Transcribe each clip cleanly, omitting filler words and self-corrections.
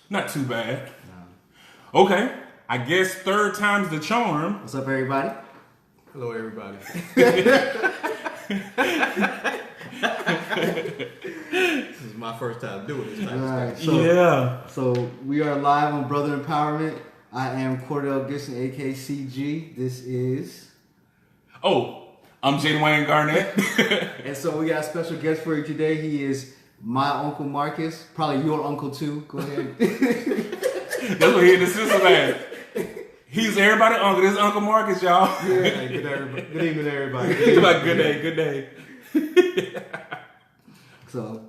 Not too bad. No. Okay. I guess third time's the charm. What's up, everybody? Hello, everybody. This is my first time doing this type of stuff. So we are live on Brother Empowerment. I am Cordell Gibson, aka CG. This is... I'm Dwayne Garnett. And so we got a special guest for you today. He is my Uncle Marcus. Probably your uncle too. Go ahead. That's what he in the system at. He's everybody's uncle. This is Uncle Marcus, y'all. Yeah, hey, good evening, everybody. Good day. So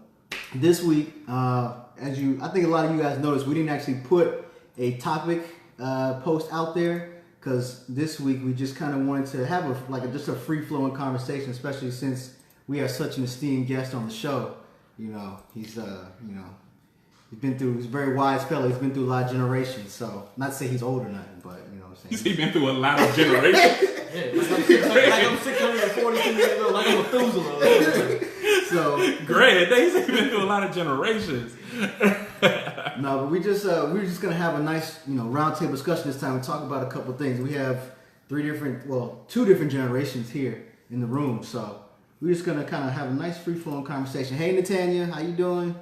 this week, I think a lot of you guys noticed, we didn't actually put a topic post out there because this week we just kind of wanted to have just a free flowing conversation, especially since we have such an esteemed guest on the show. You know, he's a very wise fellow. He's been through a lot of generations. So, not to say he's old or nothing, but you know what I'm saying. He's been through a lot of generations. like I'm 642 years old, like I'm Methuselah. So, great. He's been through a lot of generations. No, but we're just gonna have a nice, roundtable discussion this time and talk about a couple of things. We have two different generations here in the room. So, we're just gonna kind of have a nice free flowing conversation. Hey, Natanya, how you doing?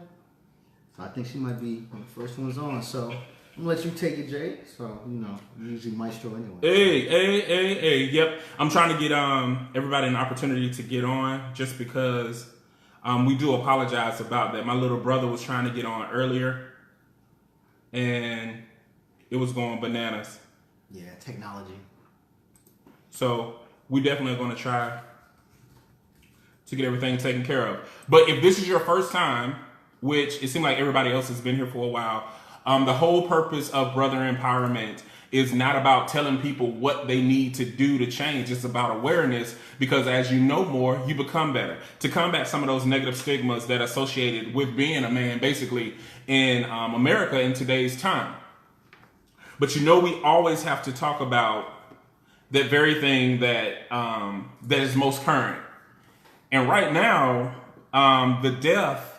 So I think she might be one of the first ones on. So I'm gonna let you take it, Jay. So I'm usually maestro anyway. Hey. Yep. I'm trying to get everybody an opportunity to get on, just because we do apologize about that. My little brother was trying to get on earlier, and it was going bananas. Yeah, technology. So we definitely are going to try to get everything taken care of. But if this is your first time, which it seems like everybody else has been here for a while, the whole purpose of Brother Empowerment is not about telling people what they need to do to change. It's about awareness, because as you know more, you become better. To combat some of those negative stigmas that are associated with being a man, basically, in America in today's time. But we always have to talk about that very thing that is most current. And right now, the death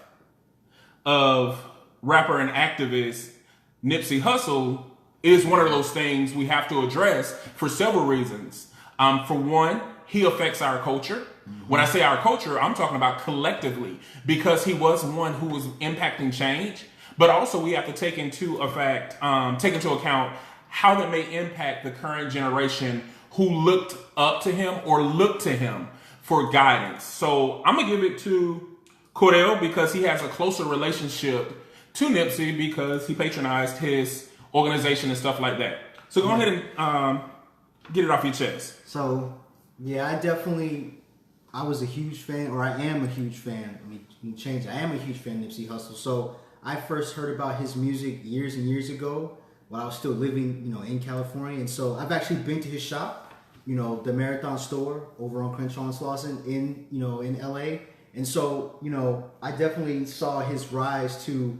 of rapper and activist Nipsey Hussle is one of those things we have to address for several reasons. For one, he affects our culture. Mm-hmm. When I say our culture, I'm talking about collectively, because he was one who was impacting change. But also we have to take into account how that may impact the current generation who looked up to him or looked to him for guidance. So I'm gonna give it to Cordell, because he has a closer relationship to Nipsey because he patronized his organization and stuff like that. So go ahead and get it off your chest. So, yeah, I was a huge fan, or I am a huge fan. Let me change it. I am a huge fan of Nipsey Hussle. So I first heard about his music years and years ago while I was still living, in California. And so I've actually been to his shop, the Marathon store over on Crenshaw and Slauson in LA. And so, I definitely saw his rise to,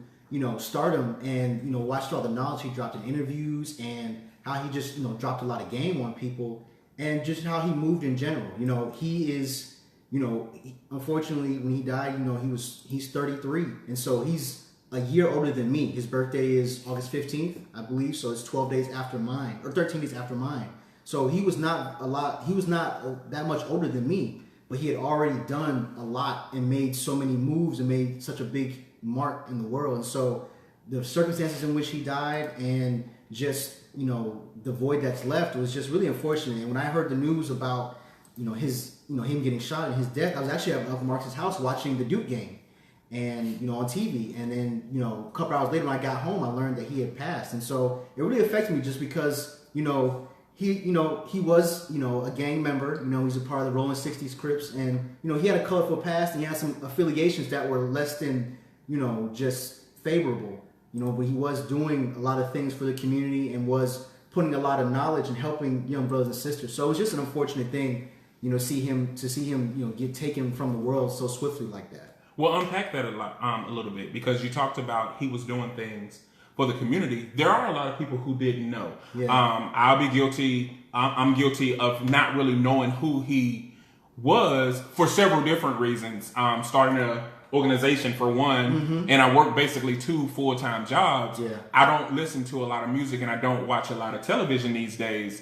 stardom, and, watched all the knowledge he dropped in interviews, and how he just, dropped a lot of game on people, and just how he moved in general. He is, unfortunately, when he died, he's 33. And so he's a year older than me. His birthday is August 15th, I believe. So it's 12 days after mine, or 13 days after mine. So he was not that much older than me. But he had already done a lot and made so many moves and made such a big mark in the world. And so the circumstances in which he died, and just, the void that's left, was just really unfortunate. And when I heard the news about, him getting shot and his death, I was actually at Uncle Mark's house watching the Duke game, and, on TV. And then, a couple hours later when I got home, I learned that he had passed. And so it really affected me, just because, he was, a gang member. He's a part of the Rolling 60s Crips, and he had a colorful past, and he had some affiliations that were less than, just favorable. But he was doing a lot of things for the community, and was putting a lot of knowledge and helping young brothers and sisters. So it was just an unfortunate thing, to see him get taken from the world so swiftly like that. Well, unpack that a little bit, because you talked about he was doing things for the community. There are a lot of people who didn't know. Yeah. I'll be guilty. I'm guilty of not really knowing who he was for several different reasons. Starting an organization for one, and I work basically 2 full-time jobs. Yeah. I don't listen to a lot of music and I don't watch a lot of television these days,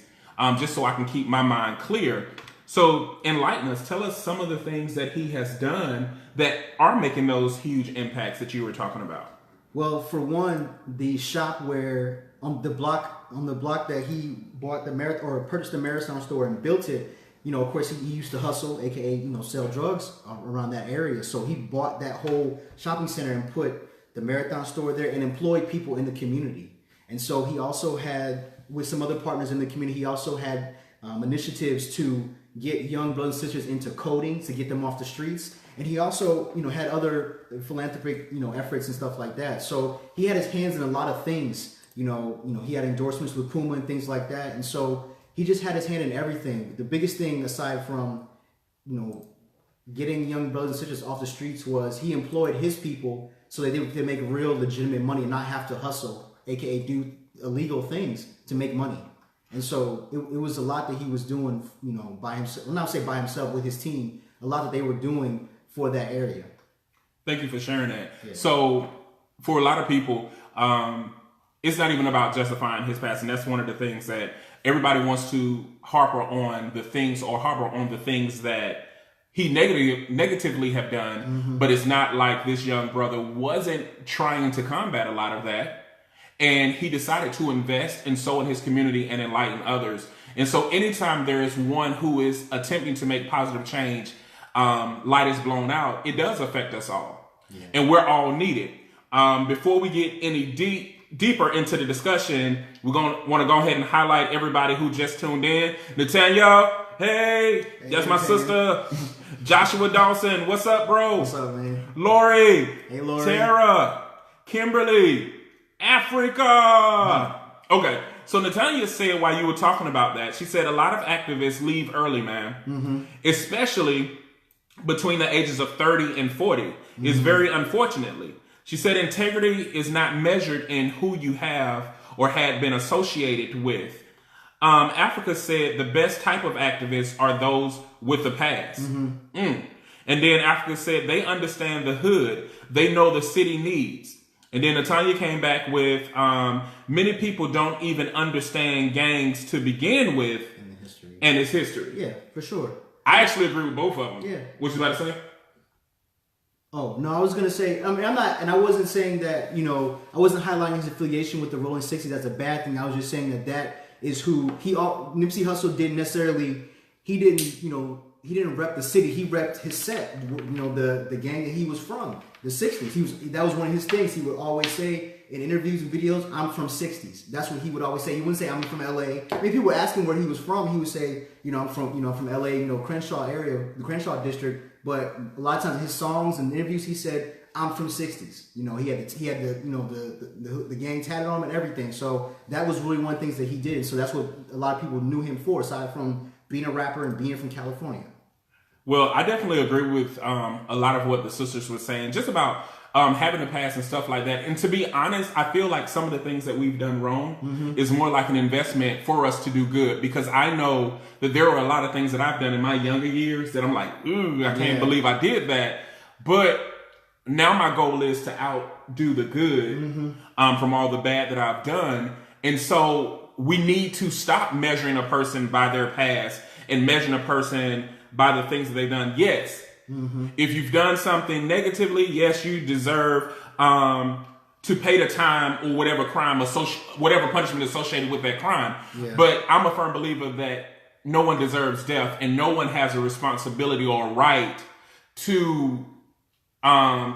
just so I can keep my mind clear. So enlighten us. Tell us some of the things that he has done that are making those huge impacts that you were talking about. Well, for one, the shop where on the block that he bought the marathon or purchased the marathon store and built it, you know, of course he used to hustle, aka, you know, sell drugs around that area. So he bought that whole shopping center and put the marathon store there and employed people in the community. And so he also had, with some other partners in the community, he also had initiatives to get young brothers and sisters into coding, to get them off the streets. And he also, you know, had other philanthropic, you know, efforts and stuff like that. So he had his hands in a lot of things. You know, he had endorsements with Puma and things like that. And so he just had his hand in everything. The biggest thing, aside from, you know, getting young brothers and sisters off the streets, was he employed his people so that they could make real, legitimate money and not have to hustle, aka do illegal things to make money. And so it was a lot that he was doing, you know, by himself. Well, not say by himself, with his team. A lot that they were doing for that area. Thank you for sharing that. Yeah. So for a lot of people, it's not even about justifying his past. And that's one of the things that everybody wants to harbor on the things that he negatively have done. But it's not like this young brother wasn't trying to combat a lot of that. And he decided to invest and sow in his community and enlighten others. And so anytime there is one who is attempting to make positive change, light is blown out, it does affect us all. Yeah. And we're all needed. Before we get any deeper into the discussion, we're going to want to go ahead and highlight everybody who just tuned in. Nathaniel, hey, that's my sister. Joshua Dawson, what's up, bro? What's up, man? Lori, hey, Lori. Tara, Kimberly, Africa. Okay, so Natanya said while you were talking about that, she said a lot of activists leave early, man, especially between the ages of 30 and 40. Is very unfortunately. She said integrity is not measured in who you have or had been associated with. Africa said the best type of activists are those with the past. And then Africa said they understand the hood. They know the city needs. And then Natanya came back with many people don't even understand gangs to begin with and its history. Yeah, for sure. I actually agree with both of them. Yeah. What you about to say? Oh, no, I was going to say, I mean, I'm not, and I wasn't saying that, you know, I wasn't highlighting his affiliation with the Rolling 60s. That's a bad thing. I was just saying that is who Nipsey Hussle didn't necessarily, he didn't rep the city. He repped his set, you know, the gang that he was from, the 60s. That was one of his things. He would always say in interviews and videos, I'm from 60s. That's what he would always say. He wouldn't say I'm from LA. I mean, people would ask him where he was from. He would say, I'm from LA, Crenshaw area, the Crenshaw district. But a lot of times in his songs and interviews, he said, I'm from 60s. He had the gang tatted on him and everything. So that was really one of the things that he did. So that's what a lot of people knew him for, aside from being a rapper and being from California. Well, I definitely agree with a lot of what the sisters were saying, just about having a past and stuff like that. And to be honest, I feel like some of the things that we've done wrong is more like an investment for us to do good, because I know that there are a lot of things that I've done in my younger years that I'm like, ooh, I can't believe I did that. But now my goal is to outdo the good from all the bad that I've done. And so we need to stop measuring a person by their past and measuring a person by the things that they've done. Yes, if you've done something negatively, yes, you deserve to pay the time or whatever whatever punishment associated with that crime. Yeah. But I'm a firm believer that no one deserves death, and no one has a responsibility or a right to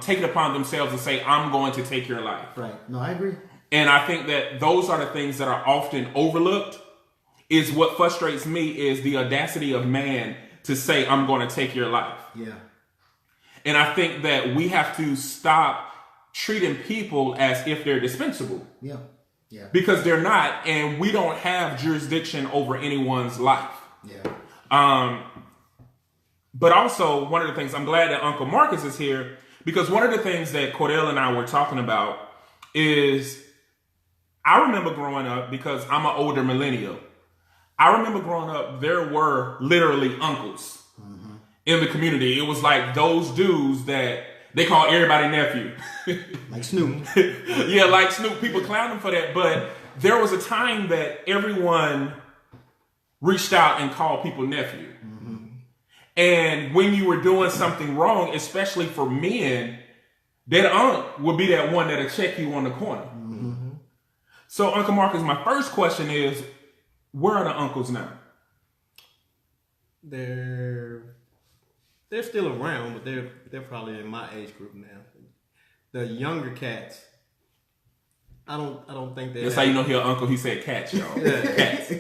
take it upon themselves and say, I'm going to take your life. Right. No, I agree. And I think that those are the things that are often overlooked. Is what frustrates me is the audacity of man to say, I'm going to take your life. Yeah. And I think that we have to stop treating people as if they're dispensable. Yeah. Yeah. Because they're not, and we don't have jurisdiction over anyone's life. Yeah. But also, one of the things, I'm glad that Uncle Marcus is here, because one of the things that Cordell and I were talking about is, I remember growing up, because I'm an older millennial, I remember growing up, there were literally uncles in the community. It was like those dudes that they call everybody nephew. Like Snoop. Yeah, like Snoop. People clown him for that. But there was a time that everyone reached out and called people nephew. And when you were doing something wrong, especially for men, that unc would be that one that'll check you on the corner. So, Uncle Marcus, my first question is, where are the uncles now? They're still around, but they're probably in my age group now. The younger cats, I don't think they. That's how you know he's uncle. He said cats, y'all. Yeah. Cats.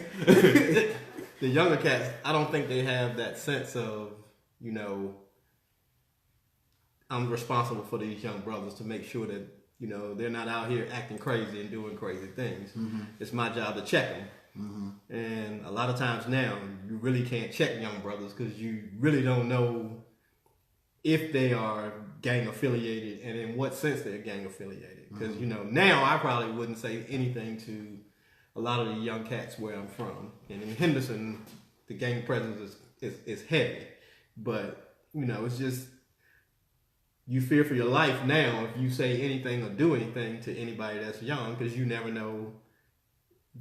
The younger cats, I don't think they have that sense of, I'm responsible for these young brothers to make sure that, they're not out here acting crazy and doing crazy things. It's my job to check them. And a lot of times now, you really can't check young brothers because you really don't know if they are gang affiliated and in what sense they're gang affiliated. Because, now I probably wouldn't say anything to a lot of the young cats where I'm from. And in Henderson, the gang presence is heavy. But, it's just, you fear for your life now if you say anything or do anything to anybody that's young because you never know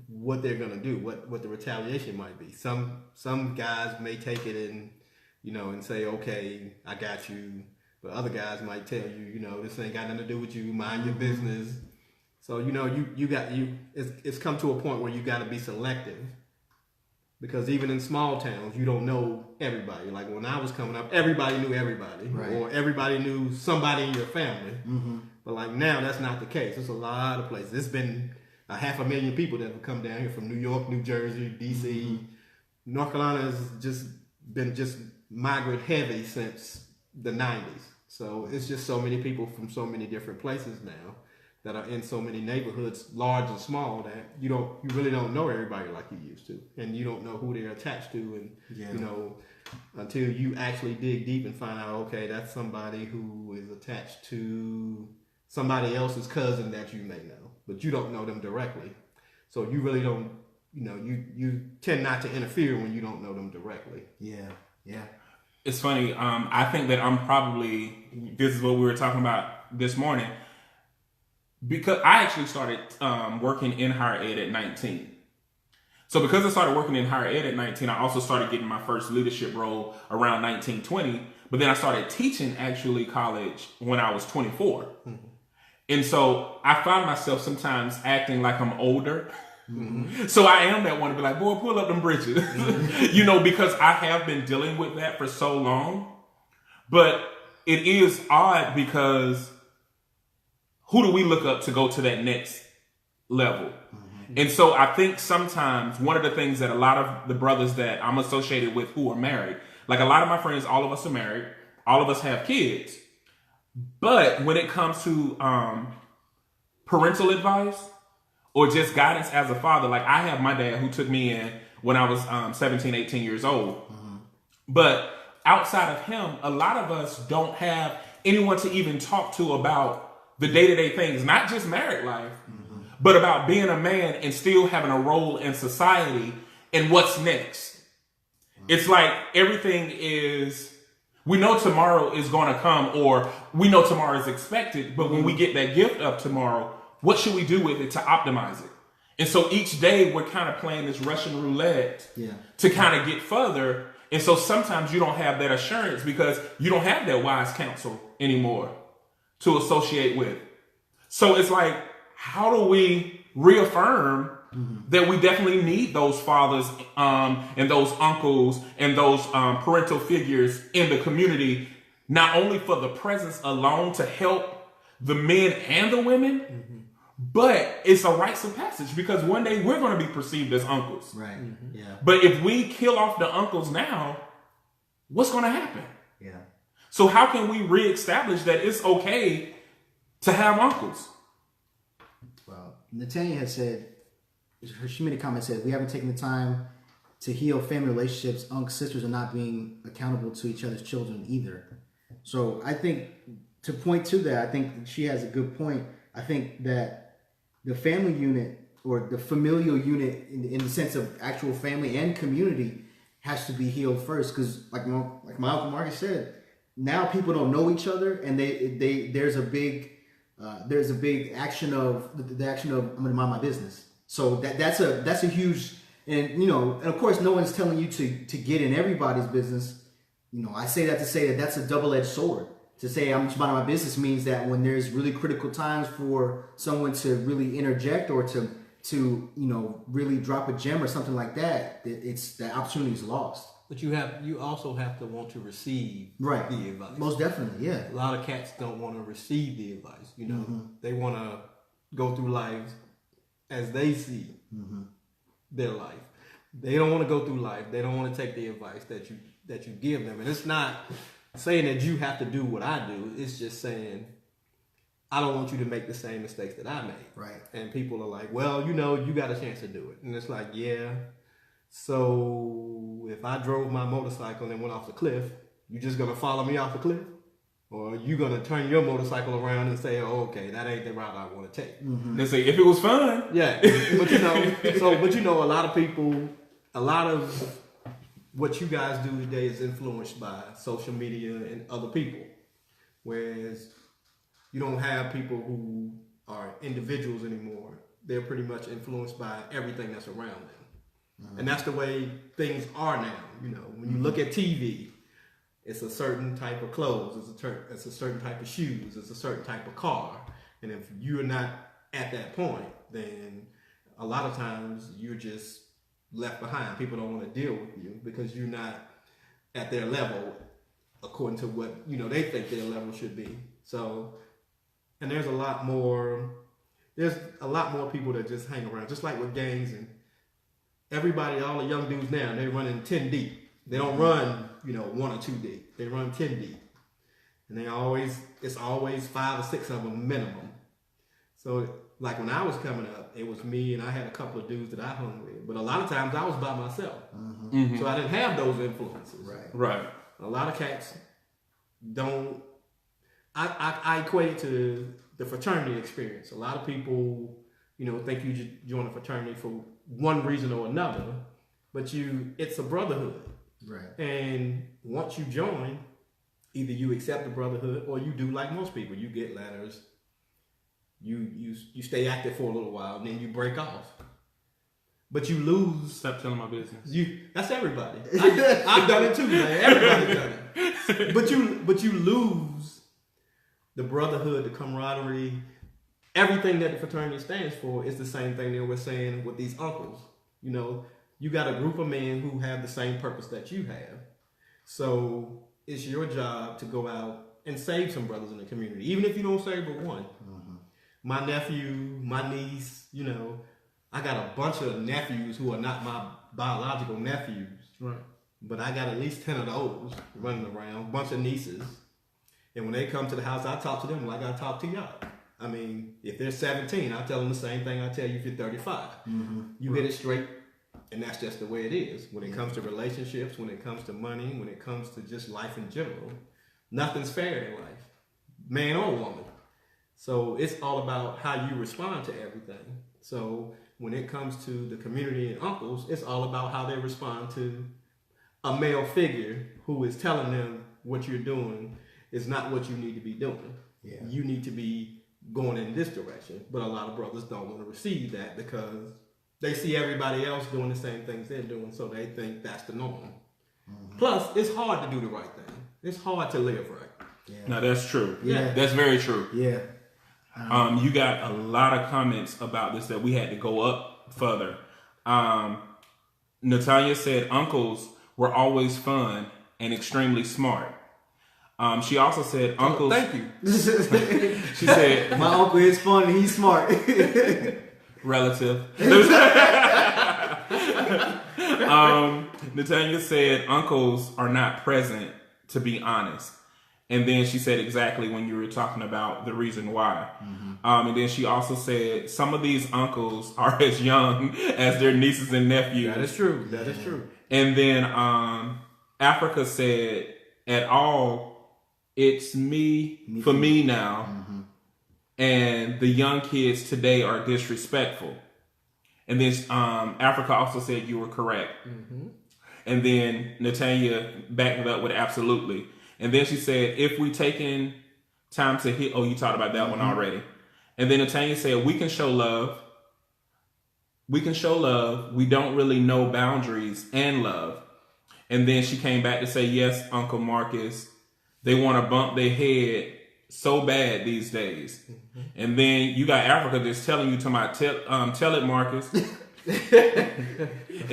what they're going to do, what the retaliation might be. Some guys may take it and, and say, okay, I got you. But other guys might tell you, this ain't got nothing to do with you, mind your business. So, it's come to a point where you got to be selective because even in small towns, you don't know everybody. Like when I was coming up, everybody knew everybody or everybody knew somebody in your family. But like now, that's not the case. There's a lot of places. It's been 500,000 people that have come down here from New York, New Jersey, DC. North Carolina has just been migrant heavy since the 90s. So it's just so many people from so many different places now that are in so many neighborhoods, large and small, that you really don't know everybody like you used to, and you don't know who they're attached to, and until you actually dig deep and find out, okay, that's somebody who is attached to somebody else's cousin that you may know, but you don't know them directly, so you really don't, you tend not to interfere when you don't know them directly. Yeah. It's funny. I think that I'm probably, this is what we were talking about this morning, because I actually started working in higher ed at 19. So because I started working in higher ed at 19, I also started getting my first leadership role around 19, 20. But then I started teaching actually college when I was 24. And so I found myself sometimes acting like I'm older. So I am that one to be like, boy, pull up them britches. Because I have been dealing with that for so long. But it is odd because who do we look up to go to that next level? And so I think sometimes one of the things that a lot of the brothers that I'm associated with who are married, like a lot of my friends, all of us are married, all of us have kids. But when it comes to parental advice or just guidance as a father, like I have my dad who took me in when I was 17, 18 years old. But outside of him, a lot of us don't have anyone to even talk to about the day-to-day things, not just married life, but about being a man and still having a role in society and what's next. It's like everything is, we know tomorrow is going to come or we know tomorrow is expected, but when we get that gift of tomorrow, what should we do with it to optimize it? And so each day we're kind of playing this Russian roulette to kind of get further. And so sometimes you don't have that assurance because you don't have that wise counsel anymore to associate with. So it's like, how do we reaffirm that we definitely need those fathers and those uncles and those parental figures in the community, not only for the presence alone to help the men and the women, but it's a rites of passage because one day we're going to be perceived as uncles. Right. Yeah. But if we kill off the uncles now, what's going to happen? Yeah. So how can we reestablish that it's okay to have uncles? Well, Natanya had said, she made a comment that said, we haven't taken the time to heal family relationships. Uncle sisters are not being accountable to each other's children either. So I think to point to that, I think she has a good point. I think that the family unit or the familial unit in the sense of actual family and community has to be healed first. Because like my Uncle Marcus said, now people don't know each other, and there's a big action of the action of I'm gonna mind my business. So that's a huge, and and of course no one's telling you to get in everybody's business. I say that to say that that's a double-edged sword. To say I'm just minding my business means that when there's really critical times for someone to really interject or to really drop a gem or something like that, it's the opportunity is lost. But you also have to want to receive the advice. Most definitely, yeah. A lot of cats don't want to receive the advice. They want to go through life as they see their life. They don't want to go through life. They don't want to take the advice that you give them. And it's not saying that you have to do what I do. It's just saying, I don't want you to make the same mistakes that I made. Right. And people are like, well, you got a chance to do it. And it's like, yeah. So if I drove my motorcycle and went off the cliff, you just going to follow me off the cliff? Or are you going to turn your motorcycle around and say, oh, okay, that ain't the route I want to take? They say, if it was fun. Yeah. But a lot of people, a lot of what you guys do today is influenced by social media and other people. Whereas you don't have people who are individuals anymore. They're pretty much influenced by everything that's around them. And that's the way things are now. When you look at TV, it's a certain type of clothes, it's a certain type of shoes, it's a certain type of car. And if you're not at that point, then a lot of times you're just left behind. People don't want to deal with you because you're not at their level according to what they think their level should be. So, and there's a lot more people that just hang around, just like with gangs and everybody. All the young dudes now, they running 10 deep. They don't run 1 or 2 deep. They run 10 deep, and it's always 5 or 6 of them minimum. So like when I was coming up, it was me and I had a couple of dudes that I hung with. But a lot of times I was by myself. So I didn't have those influences. Right. A lot of cats don't. I equate it to the fraternity experience. A lot of people, think you join a fraternity for one reason or another, but it's a brotherhood. Right. And once you join, either you accept the brotherhood or you do like most people. You get letters. You stay active for a little while, and then you break off. But you lose. Stop telling my business. That's everybody. I've done it too, man. Everybody's done it. But you lose the brotherhood, the camaraderie, everything that the fraternity stands for is the same thing that we're saying with these uncles. You got a group of men who have the same purpose that you have. So it's your job to go out and save some brothers in the community, even if you don't save but one. My nephew, my niece, I got a bunch of nephews who are not my biological nephews. Right. But I got at least 10 of those running around, a bunch of nieces. And when they come to the house, I talk to them like I talk to y'all. I mean, if they're 17, I tell them the same thing I tell you if you're 35. You hit it straight, and that's just the way it is. When it comes to relationships, when it comes to money, when it comes to just life in general, nothing's fair in life, man or woman. So it's all about how you respond to everything. So when it comes to the community and uncles, it's all about how they respond to a male figure who is telling them what you're doing is not what you need to be doing. Yeah. You need to be going in this direction. But a lot of brothers don't want to receive that because they see everybody else doing the same things they're doing, so they think that's the norm. Plus, it's hard to do the right thing. It's hard to live right. Yeah. No, that's true. Yeah. That's very true. Yeah. You got a lot of comments about this that we had to go up further. Natalia said uncles were always fun and extremely smart. She also said uncles. Thank you. She said my uncle is fun and he's smart. Relative. Natalia said uncles are not present, to be honest. And then she said exactly when you were talking about the reason why. And then she also said some of these uncles are as young as their nieces and nephews. That is true. That is true. And then Africa said, at all, it's me for me now. And the young kids today are disrespectful. And then Africa also said you were correct. And then Natalia backed it up with absolutely. And then she said, if we taking time to heal. Oh, you talked about that one already. And then Natanya said, we can show love. We can show love. We don't really know boundaries and love. And then she came back to say, yes, Uncle Marcus, they want to bump their head so bad these days. And then you got Africa just telling you to my tell it, Marcus. And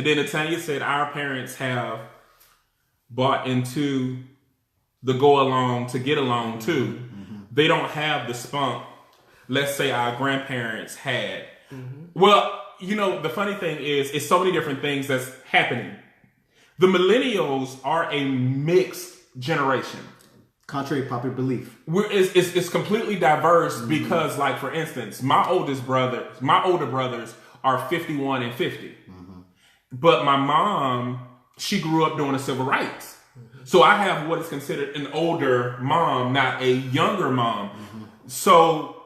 then Natanya said, our parents have bought into the go along to get along too. They don't have the spunk, let's say our grandparents had. Well, you know, the funny thing is, it's so many different things that's happening. The millennials are a mixed generation. Contrary to popular belief. It's completely diverse because, like, for instance, my older brothers are 51 and 50. But my mom, she grew up during the civil rights. So I have what is considered an older mom, not a younger mom. So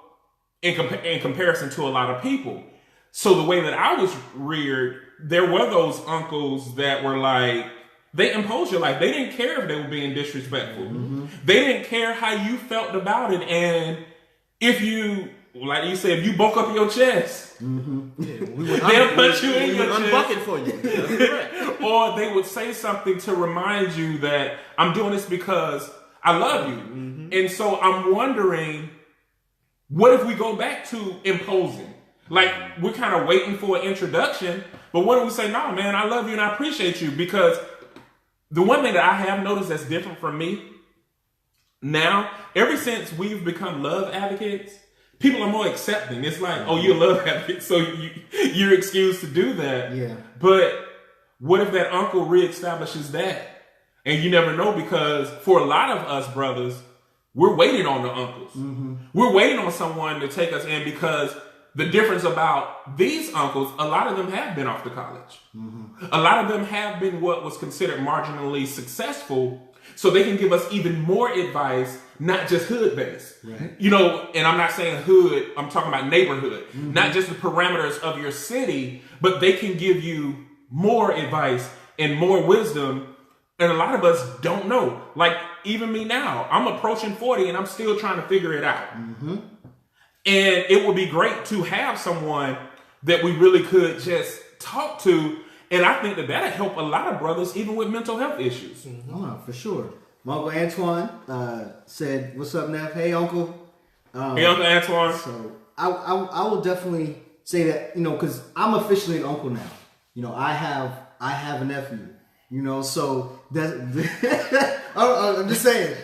in comparison to a lot of people. So the way that I was reared, there were those uncles that were like, they imposed your life. They didn't care if they were being disrespectful. They didn't care how you felt about it. And if you, like you said, if you bulk up your chest, they'll put you in your chest. Unbucket for you. That's correct. Or they would say something to remind you that I'm doing this because I love you. And so I'm wondering, what if we go back to imposing? Like, we're kind of waiting for an introduction, but what if we say, no, man, I love you and I appreciate you? Because the one thing that I have noticed that's different from me now, ever since we've become love advocates, people are more accepting. It's like, oh, you're a love advocate, so you're excused to do that. Yeah. But what if that uncle reestablishes that? And you never know, because for a lot of us brothers, we're waiting on the uncles. We're waiting on someone to take us in, because the difference about these uncles, a lot of them have been off to college. A lot of them have been what was considered marginally successful, so they can give us even more advice, not just hood-based. Right. You know, and I'm not saying hood, I'm talking about neighborhood. Not just the parameters of your city, but they can give you more advice and more wisdom. And a lot of us don't know. Like, even me now, I'm approaching 40 and I'm still trying to figure it out. And it would be great to have someone that we really could just talk to. And I think that that'll help a lot of brothers, even with mental health issues. Oh, for sure. My Uncle Antoine said, what's up, Neff? Hey, Uncle. Hey, Uncle Antoine. So I will definitely say that, you know, because I'm officially an uncle now. You know, I have a nephew. You know, so that's, I'm just saying.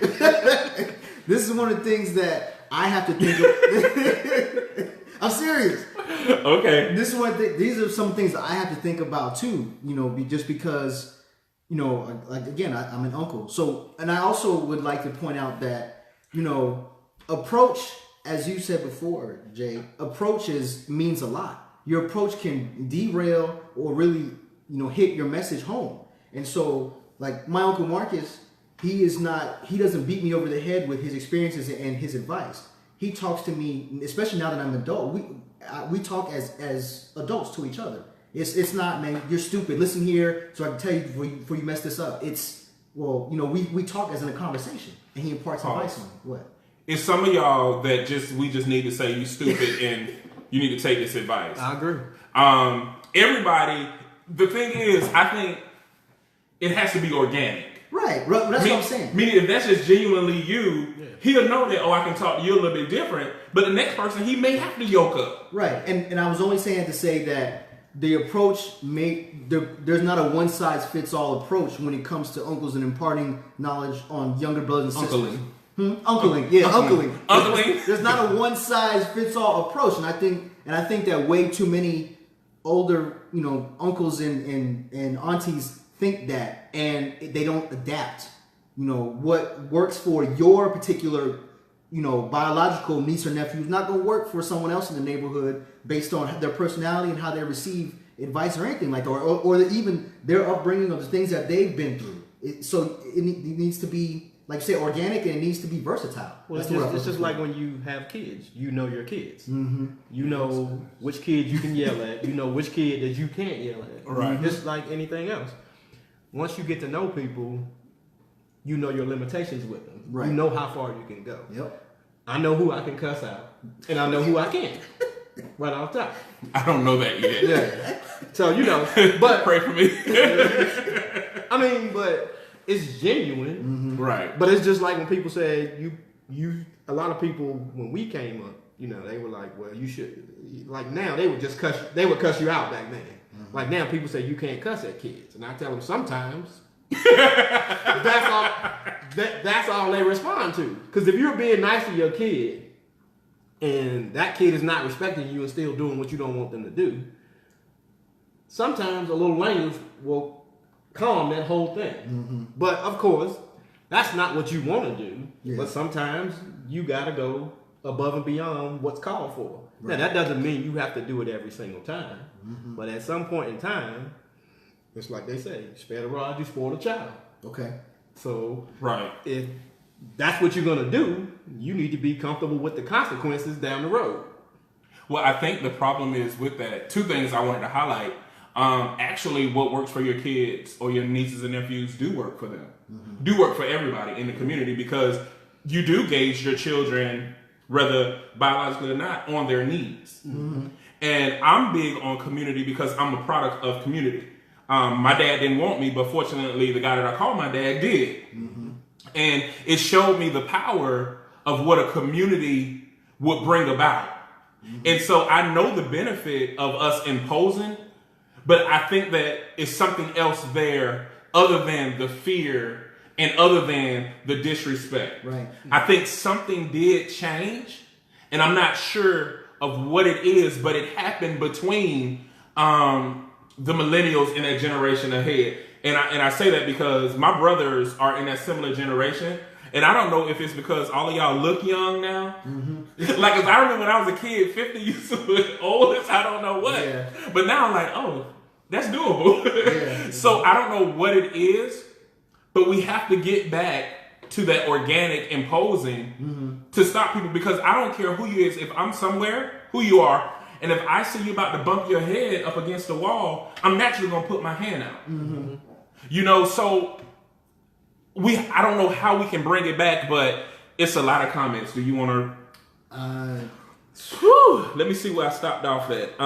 This is one of the things that I have to think of. I'm serious. Okay. This is one thing. These are some things that I have to think about too. You know, just because, you know, like again, I'm an uncle. So, and I also would like to point out that, you know, approach, as you said before, Jay, means a lot. Your approach can derail or really, you know, hit your message home. And so, like my Uncle Marcus, he doesn't beat me over the head with his experiences and his advice. He talks to me, especially now that I'm an adult. We talk as adults to each other. It's not, man, you're stupid. Listen here, so I can tell you before you mess this up. It's, well, you know, we talk as in a conversation, and he imparts advice on me. What? It's some of y'all that we just need to say you stupid and you need to take this advice. I agree. Everybody, the thing is, I think it has to be organic. Right. That's what I'm saying. Meaning, if that's just genuinely you, he'll know that, oh, I can talk to you a little bit different. But the next person, he may have to yoke up. Right. And I was only saying to say that the approach there's not a one-size-fits-all approach when it comes to uncles and imparting knowledge on younger brothers and sisters. Uncling. Yeah, uncling. There's not a one-size-fits-all approach. And I think that way too many older, you know, uncles and aunties think that, and they don't adapt. You know, what works for your particular, you know, biological niece or nephew is not going to work for someone else in the neighborhood based on their personality and how they receive advice or anything like that, or even their upbringing of the things that they've been through. So it needs to be, like you say, organic, and it needs to be versatile. Well, it's just like when you have kids. You know your kids. You know which kid you can yell at. You know which kid that you can't yell at. Right. Just like anything else. Once you get to know people, you know your limitations with them. Right. You know how far you can go. Yep. I know who I can cuss out, and I know who I can't. Right off top. I don't know that yet. Yeah. So, you know, but Pray for me. I mean, but it's genuine. Right. But it's just like when people say a lot of people when we came up, you know, they were like, well, you should, like now they would just they would cuss you out back then. Like now people say you can't cuss at kids, and I tell them sometimes that's all they respond to. Because if you're being nice to your kid and that kid is not respecting you and still doing what you don't want them to do, sometimes a little language will calm that whole thing. But of course, that's not what you want to do. Yeah. But sometimes you got to go above and beyond what's called for. Right. Now, that doesn't mean you have to do it every single time. But at some point in time, it's like they say, spare the rod, you spoil the child. Okay. So Right. if that's what you're going to do, you need to be comfortable with the consequences down the road. Well, I think the problem is with that. Two things I wanted to highlight. Actually, what works for your kids or your nieces and nephews do work for them. Do work for everybody in the community, because you do gauge your children, whether biologically or not, on their needs. And I'm big on community because I'm a product of community. My dad didn't want me, but fortunately, the guy that I call my dad did. And it showed me the power of what a community would bring about. And so I know the benefit of us imposing, but I think that it's something else there other than the fear and other than the disrespect. Right. I think something did change, and I'm not sure of what it is, but it happened between the millennials and that generation ahead. And I say that because my brothers are in that similar generation. And I don't know if it's because all of y'all look young now. Like, 'cause I remember when I was a kid, 50 used to look old as I don't know what. Yeah. But now I'm like, oh, that's doable. Yeah. So I don't know what it is, but we have to get back to that organic imposing to stop people, because I don't care who you is. If I'm somewhere, who you are, and if I see you about to bump your head up against the wall, I'm naturally going to put my hand out. You know, so I don't know how we can bring it back, but it's a lot of comments. Do you want to? Let me see where I stopped off at.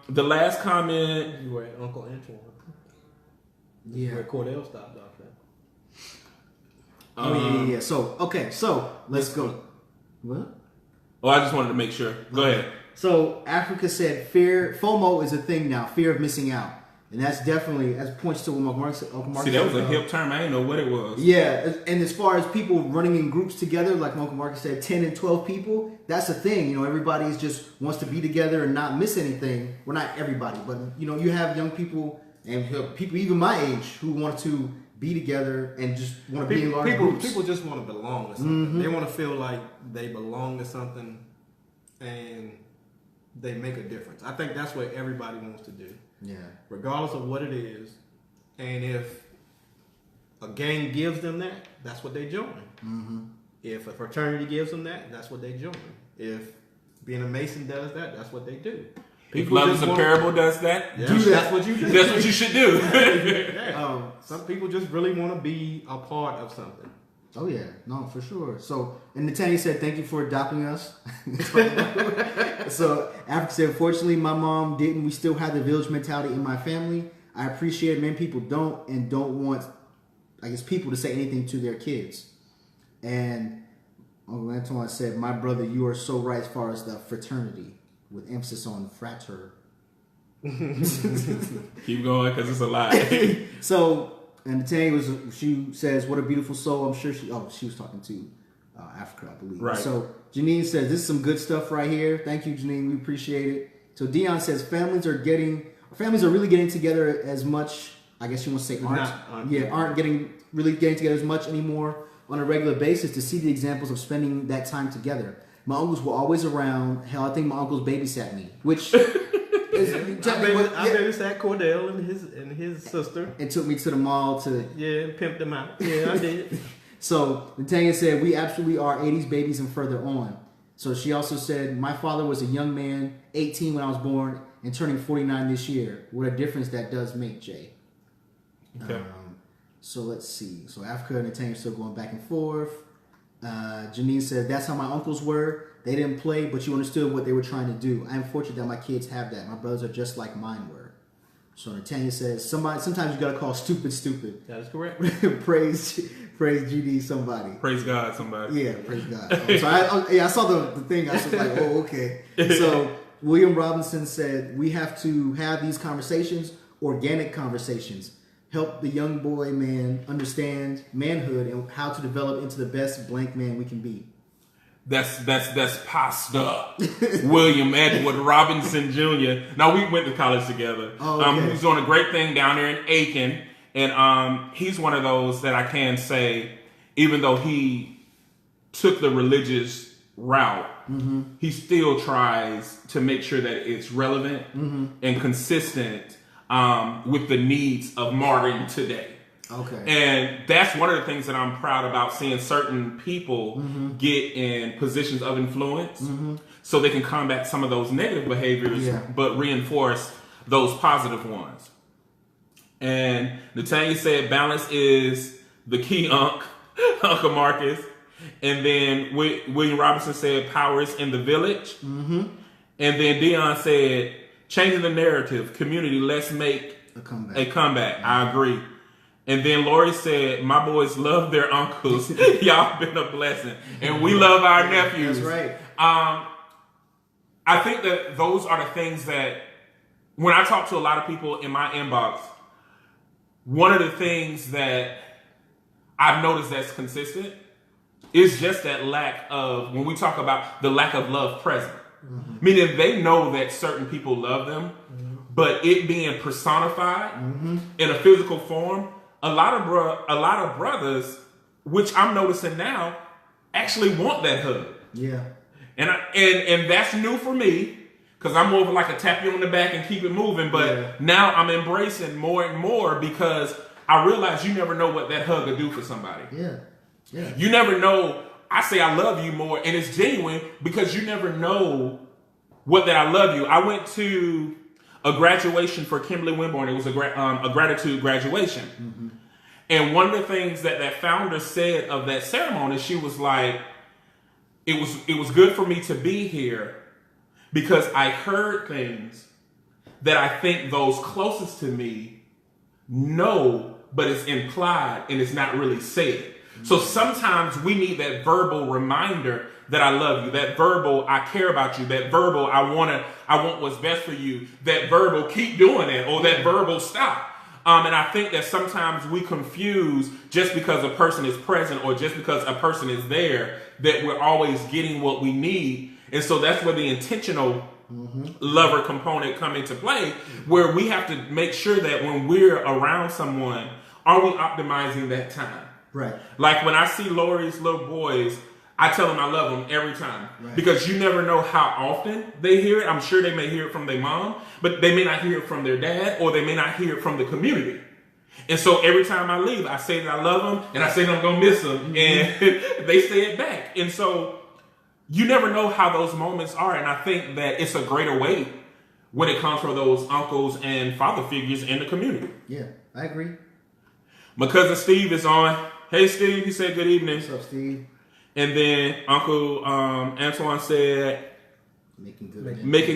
The last comment. You were at Uncle Antoine. Yeah. Where Cordell stopped off at. Oh, yeah. So, okay. So, let's go. What? Oh, I just wanted to make sure. Go ahead. So, Africa said FOMO is a thing now, fear of missing out. And that's definitely, as points to what Mark said. See, that was a hip term. I didn't know what it was. Yeah, and as far as people running in groups together, like Uncle Marcus said, 10 and 12 people, that's a thing. You know, everybody just wants to be together and not miss anything. Well, not everybody, but, you know, you have young people and people even my age who want to be together and just want to be in large groups. People just want to belong to something. They want to feel like they belong to something and they make a difference. I think that's what everybody wants to do. Yeah. Regardless of what it is. And if a gang gives them that, that's what they join. If a fraternity gives them that, that's what they join. If being a Mason does that, that's what they do. If Love is a Parable does that, Yeah, do that. That's what you do. that's what you should do. Yeah. Some people just really want to be a part of something. Oh yeah, no, for sure. So, and Natanya said, "Thank you for adopting us." So, Africa said, "Fortunately, my mom didn't. We still have the village mentality in my family. I appreciate it. Many people don't and don't want, I guess, people to say anything to their kids." And Uncle Antoine said, "My brother, you are so right as far as the fraternity, with emphasis on frater." Keep going, because it's a lie. So, and Natanya she says, "What a beautiful soul." I'm sure she was talking to Africa, I believe. Right. So Janine says, "This is some good stuff right here. Thank you, Janine. We appreciate it." So Dion says, families are really getting together as much. I guess you want to say aren't really getting together as much anymore on a regular basis to see the examples of spending that time together. My uncles were always around. Hell, I think my uncles babysat me, which. I babysat Cordell and his sister. And took me to the mall to Pimped them out. Yeah, I did. So Natanya said, "We absolutely are 80s babies and further on." So she also said, "My father was a young man, 18 when I was born, and turning 49 this year. What a difference that does make, Jay." Okay. So let's see. So Africa and Natanya are still going back and forth. Janine said, that's how my uncles were. They didn't play, but you understood what they were trying to do. I am fortunate that my kids have that. My brothers are just like mine were. So Natanya says, sometimes you got to call stupid. That is correct. praise GD somebody. Praise God, somebody. Yeah, praise God. So I saw the thing. I was like, oh, okay. So William Robinson said, we have to have these conversations, organic conversations. Help the young boy man understand manhood and how to develop into the best blank man we can be. That's Pastor William Edward Robinson Jr. Now, we went to college together. Oh, okay. He's doing a great thing down there in Aiken. And he's one of those that I can say, even though he took the religious route, he still tries to make sure that it's relevant and consistent with the needs of Martin today. Okay. And that's one of the things that I'm proud about, seeing certain people get in positions of influence so they can combat some of those negative behaviors, but reinforce those positive ones. And Natanya said balance is the key, Uncle Marcus. And then William Robinson said power is in the village. And then Dion said changing the narrative, community, let's make a comeback. I agree. And then Lori said, my boys love their uncles. Y'all been a blessing. And we love our nephews. That's right. I think that those are the things that, when I talk to a lot of people in my inbox, one of the things that I've noticed that's consistent is just that lack of, when we talk about the lack of love present. Meaning they know that certain people love them, but it being personified in a physical form, a lot of brothers, which I'm noticing now, actually want that hug. Yeah. And that's new for me, because I'm more of like a tap you on the back and keep it moving. But now I'm embracing more and more, because I realize you never know what that hug will do for somebody. Yeah. Yeah. You never know. I say I love you more, and it's genuine, because you never know what that I love you. I went to a graduation for Kimberly Winborn. It was a gratitude graduation. And one of the things that founder said of that ceremony, she was like, it was good for me to be here because I heard things that I think those closest to me know, but it's implied and it's not really said. So sometimes we need that verbal reminder that I love you, that verbal I care about you, that verbal I want what's best for you, that verbal keep doing it, or that verbal stop. And I think that sometimes we confuse, just because a person is present or just because a person is there, that we're always getting what we need. And so that's where the intentional lover component come into play, where we have to make sure that when we're around someone, are we optimizing that time? Right. Like when I see Lori's little boys, I tell them I love them every time. Because you never know how often they hear it. I'm sure they may hear it from their mom, but they may not hear it from their dad, or they may not hear it from the community. And so every time I leave, I say that I love them, and I say that I'm going to miss them, and they say it back. And so you never know how those moments are, and I think that it's a greater weight when it comes from those uncles and father figures in the community. Yeah, I agree. My cousin Steve is on. Hey, Steve, he said good evening. What's up, Steve? And then Uncle Antoine said, making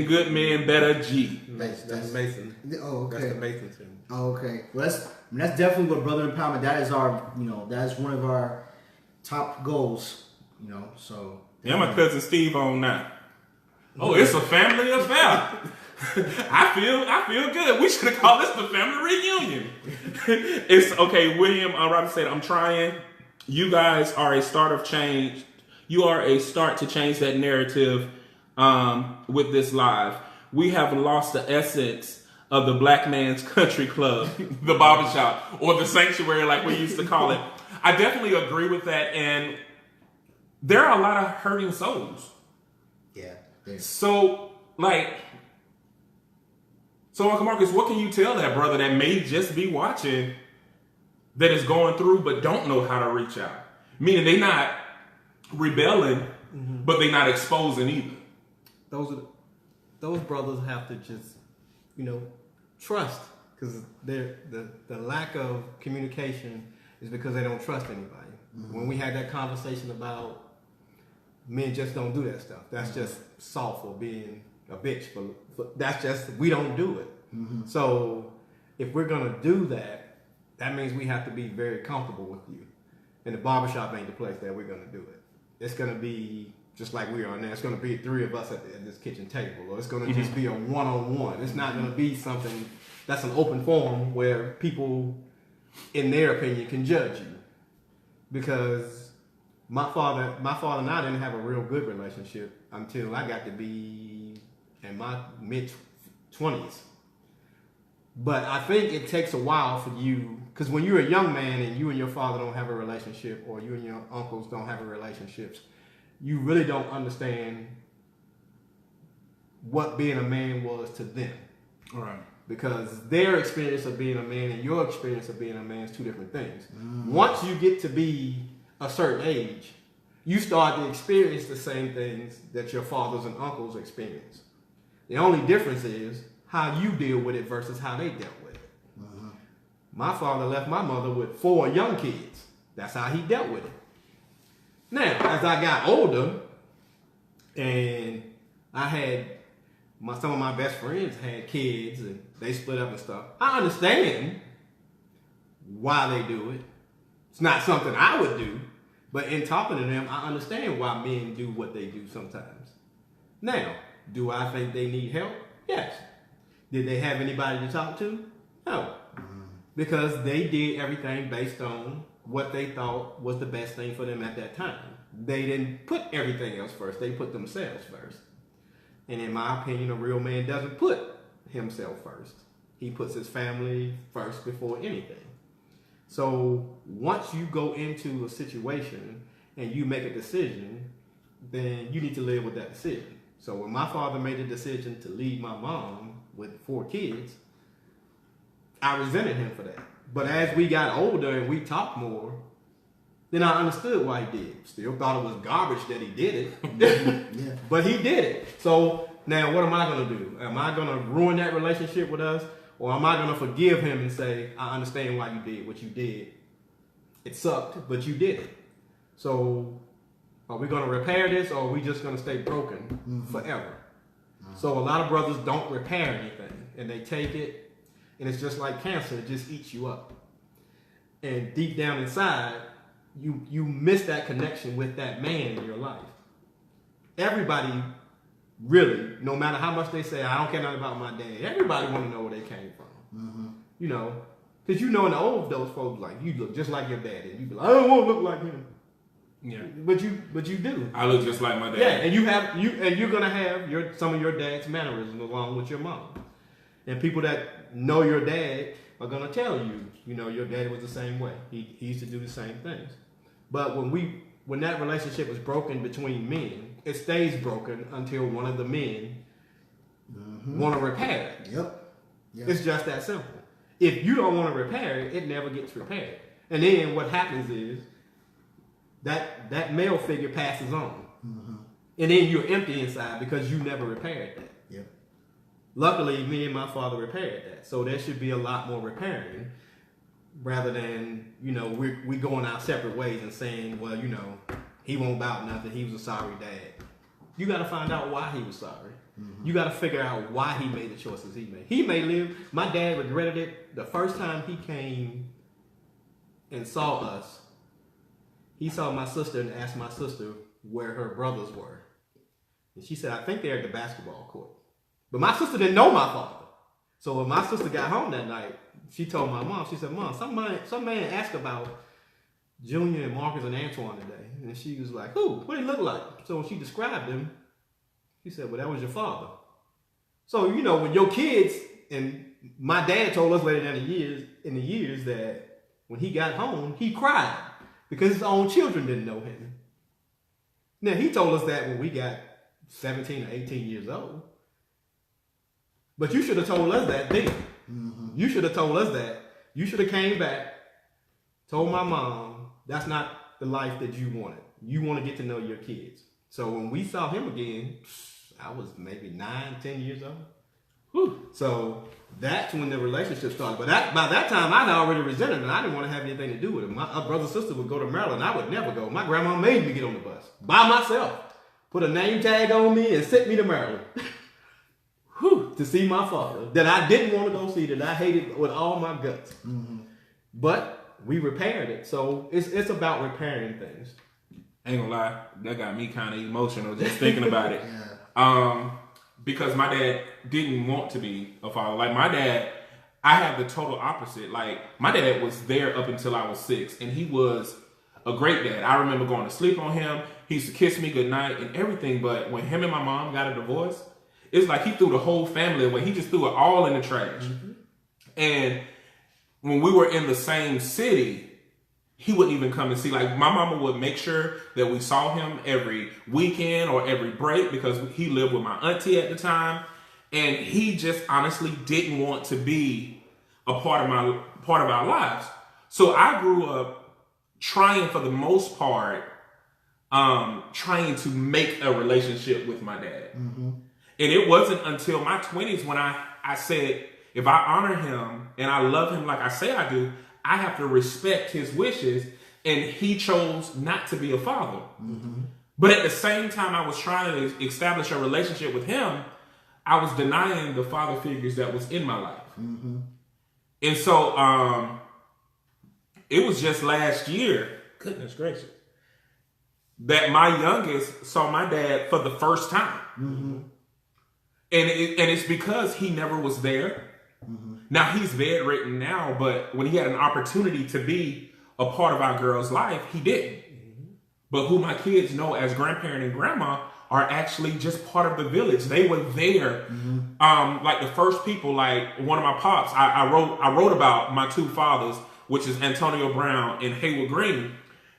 good men better, G. That's Mason. Oh, okay. That's the Mason team. Oh, okay. Well, that's definitely what brother empowerment. That is our, that is one of our top goals. So. Yeah, my cousin Steve on now. Oh, it's a family affair. I feel good. We should have called this the family reunion. It's okay. William Robinson said, I'm trying. You guys are a start of change. You are a start to change that narrative with this live. We have lost the essence of the black man's country club, the barbershop, or the sanctuary like we used to call it. I definitely agree with that. And there are a lot of hurting souls. Yeah. So Uncle Marcus, what can you tell that brother that may just be watching, that is going through but don't know how to reach out? Meaning they're not rebelling, but they're not exposing either. Those brothers have to just, trust, because the lack of communication is because they don't trust anybody. When we had that conversation about men just don't do that stuff, that's just soft for being a bitch. That's just, we don't do it. So if we're gonna do that, that means we have to be very comfortable with you. And the barbershop ain't the place that we're gonna do it. It's gonna be just like we are now. It's gonna be 3 of us at this kitchen table, or it's gonna just be a one-on-one. It's not gonna be something that's an open forum where people, in their opinion, can judge you. Because my father and I didn't have a real good relationship until I got to be in my mid-20s. But I think it takes a while for you, because when you're a young man and you and your father don't have a relationship, or you and your uncles don't have a relationship, you really don't understand what being a man was to them. All right. Because their experience of being a man and your experience of being a man is 2 different things. Once you get to be a certain age, you start to experience the same things that your fathers and uncles experience. The only difference is how you deal with it versus how they dealt with it. My father left my mother with 4 young kids. That's how he dealt with it. Now, as I got older, and I had some of my best friends had kids, and they split up and stuff, I understand why they do it. It's not something I would do, but in talking to them, I understand why men do what they do sometimes. Now, do I think they need help? Yes. Did they have anybody to talk to? No. Because they did everything based on what they thought was the best thing for them at that time. They didn't put everything else first. They put themselves first. And in my opinion, a real man doesn't put himself first. He puts his family first before anything. So once you go into a situation and you make a decision, then you need to live with that decision. So when my father made the decision to leave my mom with 4 kids, I resented him for that. But as we got older and we talked more, then I understood why he did. Still thought it was garbage that he did it, but he did it. So now what am I going to do? Am I going to ruin that relationship with us? Or am I going to forgive him and say, I understand why you did what you did. It sucked, but you did it. So are we going to repair this, or are we just going to stay broken forever? So a lot of brothers don't repair anything, and they take it, and it's just like cancer. It just eats you up. And deep down inside, you miss that connection with that man in your life. Everybody, really, no matter how much they say, I don't care nothing about my dad, everybody want to know where they came from. You know, because you know in the old those folks, like, you look just like your daddy. You be like, I don't want to look like him. Yeah. But you do. I look just like my dad. Yeah, and you're gonna have some of your dad's mannerisms along with your mom. And people that know your dad are gonna tell you, you know, your daddy was the same way. He used to do the same things. But when that relationship is broken between men, it stays broken until one of the men want to repair it. Yep. It's just that simple. If you don't want to repair it, it never gets repaired. And then what happens is that male figure passes on. And then you're empty inside because you never repaired that. Yep. Luckily, me and my father repaired that. So there should be a lot more repairing, rather than, you know, we going our separate ways and saying, well, you know, he won't bout nothing. He was a sorry dad. You got to find out why he was sorry. You got to figure out why he made the choices he made. He may live. My dad regretted it the first time he came and saw us. He saw my sister and asked my sister where her brothers were. And she said, I think they're at the basketball court. But my sister didn't know my father. So when my sister got home that night, she told my mom, she said, Mom, some man asked about Junior and Marcus and Antoine today. And she was like, who? What did he look like? So when she described him, she said, well, that was your father. So, you know, when your kids, and my dad told us later in the years that when he got home, he cried because his own children didn't know him. Now, he told us that when we got 17 or 18 years old. But you should have told us that then. You should have told us that. You should have came back, told my mom, that's not the life that you wanted. You want to get to know your kids. So when we saw him again, I was maybe 9, 10 years old. So that's when the relationship started. But by that time, I'd already resented him. I didn't want to have anything to do with him. My brother and sister would go to Maryland. I would never go. My grandma made me get on the bus by myself. Put a name tag on me and sent me to Maryland to see my father that I didn't want to go see, that I hated with all my guts. Mm-hmm. But we repaired it. So it's about repairing things. Ain't gonna lie, that got me kind of emotional just thinking about it. Yeah. Because my dad didn't want to be a father. Like my dad, I have the total opposite. Like my dad was there up until I was 6, and he was a great dad. I remember going to sleep on him. He used to kiss me goodnight and everything. But when him and my mom got a divorce, it's like he threw the whole family away. He just threw it all in the trash. Mm-hmm. And when we were in the same city, he wouldn't even come and see. Like my mama would make sure that we saw him every weekend or every break because he lived with my auntie at the time, and he just honestly didn't want to be a part of our lives. So I grew up trying, for the most part, trying to make a relationship with my dad. Mm-hmm. And it wasn't until my 20s when I said, if I honor him and I love him like I say I do, I have to respect his wishes, and he chose not to be a father. Mm-hmm. But at the same time I was trying to establish a relationship with him, I was denying the father figures that was in my life. Mm-hmm. And so it was just last year, goodness gracious, that my youngest saw my dad for the first time. Mm-hmm. And it's because he never was there. Mm-hmm. Now he's bedridden now, but when he had an opportunity to be a part of our girl's life, he didn't. Mm-hmm. But who my kids know as grandparent and grandma are actually just part of the village. They were there. Mm-hmm. Like the first people, like one of my pops, I wrote about my two fathers, which is Antonio Brown and Haywood Green.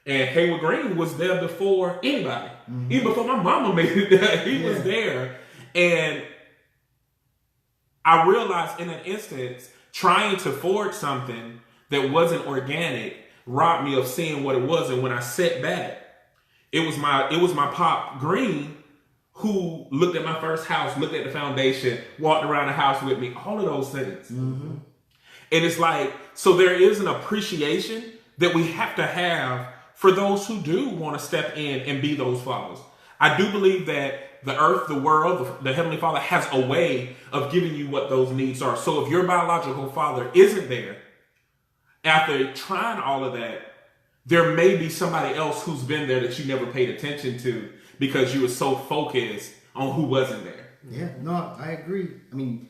And Haywood Green was there before anybody. Mm-hmm. Even before my mama made it there, he was there. And I realized in an instance, trying to forge something that wasn't organic robbed me of seeing what it was. And when I sat back, it was my pop Green who looked at my first house, looked at the foundation, walked around the house with me, all of those things. Mm-hmm. And it's like, so there is an appreciation that we have to have for those who do want to step in and be those fathers. I do believe that the earth, the world, the Heavenly Father has a way of giving you what those needs are. So if your biological father isn't there, after trying all of that, there may be somebody else who's been there that you never paid attention to because you were so focused on who wasn't there. Yeah, no, I agree. I mean,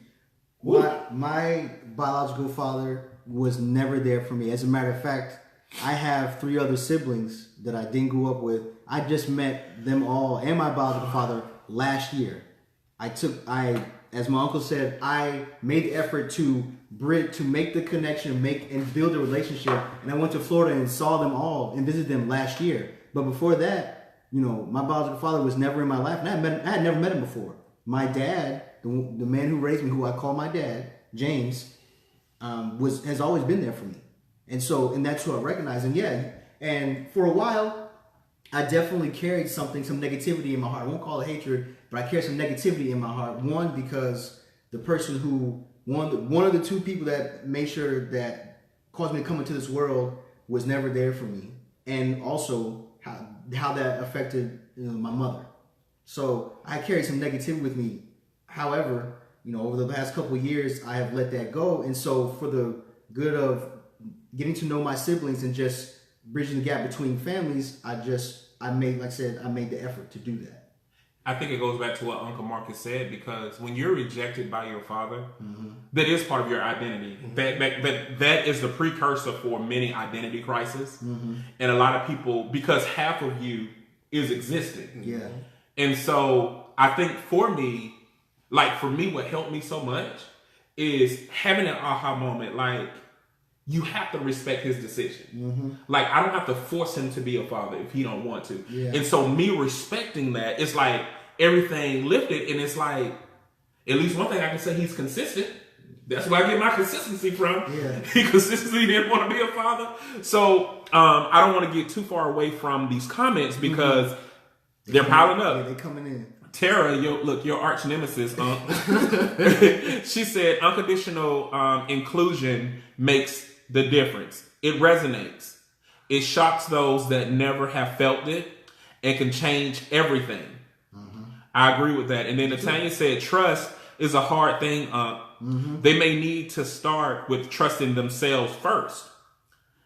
my biological father was never there for me. As a matter of fact, I have 3 other siblings that I didn't grow up with. I just met them all and my biological father last year. As my uncle said, I made the effort to make the connection, and build a relationship. And I went to Florida and saw them all and visited them last year. But before that, my biological father was never in my life, and I had never met him before. My dad, the man who raised me, who I call my dad, James, has always been there for me. And that's who I recognize. And for a while, I definitely carried some negativity in my heart. I won't call it hatred, but I carried some negativity in my heart. One, because the person one of the 2 people that made sure that caused me to come into this world was never there for me. And also how that affected my mother. So I carried some negativity with me. However, over the past couple of years, I have let that go. And so for the good of getting to know my siblings and just bridging the gap between families, I made the effort to do that. I think it goes back to what Uncle Marcus said, because when you're rejected by your father, mm-hmm. that is part of your identity. Mm-hmm. That is the precursor for many identity crises. Mm-hmm. And a lot of people, because half of you is existing. Yeah. And so I think for me, what helped me so much is having an aha moment. Like, you have to respect his decision. Mm-hmm. Like, I don't have to force him to be a father if he don't want to. Yeah. And so me respecting that, it's like everything lifted. And it's like, at least one thing I can say, he's consistent. That's where I get my consistency from. Yeah. He consistently didn't want to be a father. So I don't want to get too far away from these comments because they're piling up. Yeah, they're coming in. Tara, your arch nemesis, she said unconditional inclusion makes the difference. It resonates. It shocks those that never have felt it and can change everything. I agree with that. And then Natanya said trust is a hard thing. They may need to start with trusting themselves first.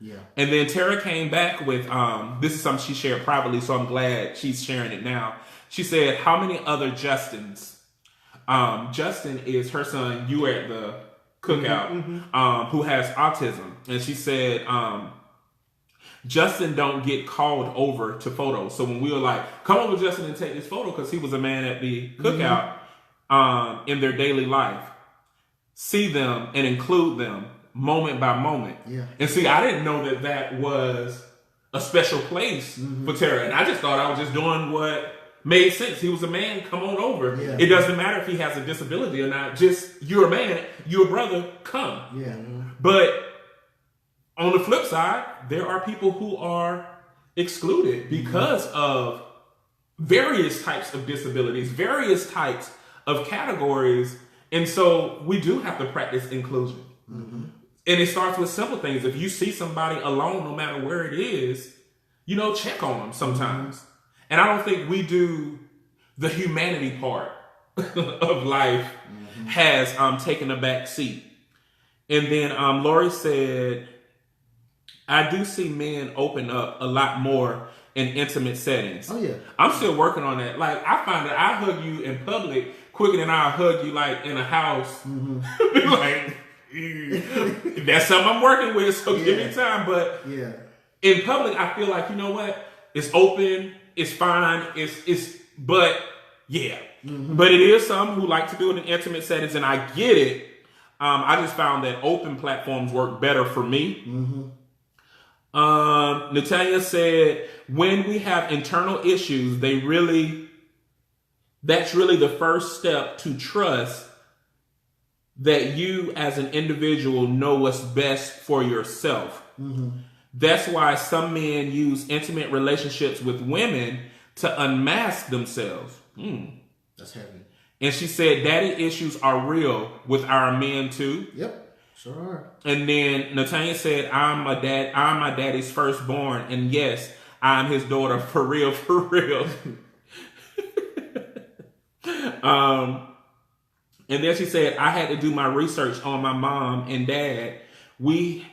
Yeah. And then Tara came back with, this is something she shared privately, so I'm glad she's sharing it now. She said, how many other Justins? Justin is her son, you were at the cookout, who has autism. And she said, Justin don't get called over to photos. So when we were like, come over, Justin, and take this photo, because he was a man at the cookout, in their daily life, see them and include them moment by moment. Yeah. And see, I didn't know that was a special place for Tara. And I just thought I was just doing what made sense. He was a man, come on over. Yeah. It doesn't matter if he has a disability or not. Just, you're a man, you're a brother, come. Yeah. But on the flip side, there are people who are excluded because of various types of disabilities, various types of categories. And so we do have to practice inclusion. And it starts with simple things. If you see somebody alone, no matter where it is, check on them sometimes. And I don't think we do the humanity part of life has taken a back seat. And then Lori said, I do see men open up a lot more in intimate settings. Oh, yeah. I'm still working on that. Like, I find that I hug you in public quicker than I'll hug you, like, in a house. Like, that's something I'm working with, so give me time. But in public, I feel like, you know what? It's open. It's fine. But yeah. But it is some who like to do it in intimate settings, and I get it. I just found that open platforms work better for me. Natalia said, when we have internal issues, that's really the first step to trust that you as an individual know what's best for yourself. That's why some men use intimate relationships with women to unmask themselves. That's heavy. And she said, daddy issues are real with our men too. Yep, sure are. And then Natanya said, I'm my daddy's firstborn. And yes, I'm his daughter for real, for real. And then she said, I had to do my research on my mom and dad. We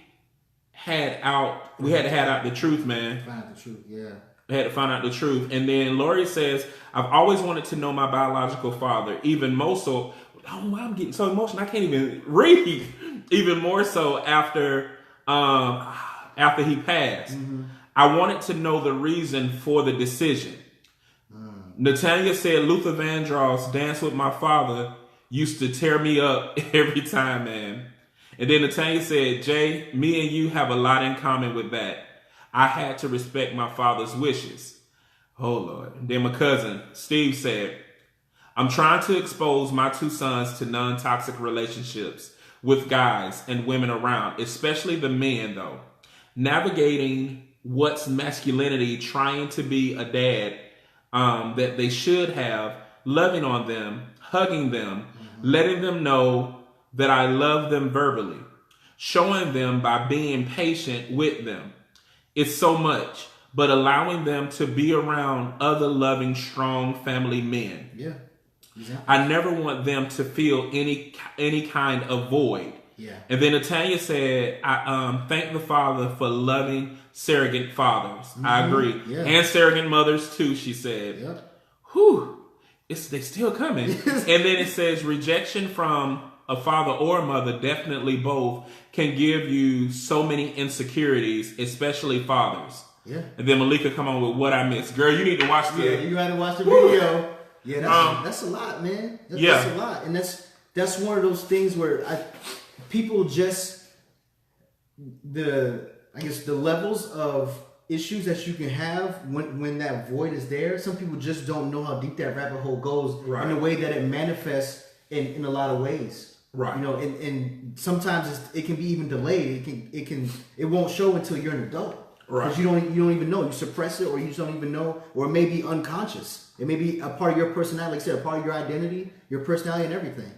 had to have out the truth, man. Find out the truth, yeah. I had to find out the truth. And then Lori says, I've always wanted to know my biological father, even more so. Oh, I'm getting so emotional. I can't even read. Even more so after he passed. I wanted to know the reason for the decision. Natanya said, Luther Vandross, Dance with My Father, used to tear me up every time, man. And then Natanya said, Jay, me and you have a lot in common with that. I had to respect my father's wishes. Oh, Lord. And then my cousin, Steve, said, I'm trying to expose my two sons to non-toxic relationships with guys and women around, especially the men, though. Navigating what's masculinity, trying to be a dad that they should have, loving on them, hugging them, letting them know that I love them verbally, showing them by being patient with them. It's so much, but allowing them to be around other loving, strong family men. Yeah, exactly. I never want them to feel any kind of void. Yeah. And then Natanya said, I thank the Father for loving surrogate fathers. I agree. Yeah. And surrogate mothers too, she said. Yep. Whew. They still coming. And then it says rejection from a father or a mother, definitely both, can give you so many insecurities, especially fathers. Yeah. And then Malika come on with What I Missed. Girl, you need to watch the... Yeah, you got to watch the video. Yeah, that's a lot, man. That's a lot. And that's one of those things where people just... the levels of issues that you can have when that void is there, some people just don't know how deep that rabbit hole goes in a way that it manifests in a lot of ways. Right. You know, and sometimes it can be even delayed. It won't show until you're an adult. Right. Because you don't even know. You suppress it, or you just don't even know, or it may be unconscious. It may be a part of your personality, like I said, a part of your identity, your personality, and everything.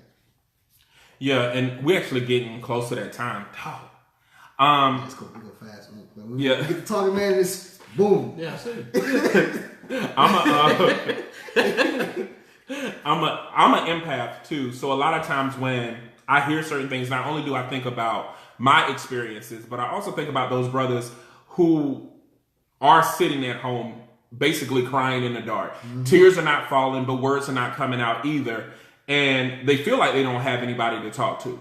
Yeah, and we're actually getting close to that time. Let's go. We go fast. When we get to talking, man, it's boom. Yeah, I see. I'm an empath too. So a lot of times when I hear certain things, not only do I think about my experiences, but I also think about those brothers who are sitting at home basically crying in the dark. Mm-hmm. Tears are not falling, but words are not coming out either. And they feel like they don't have anybody to talk to.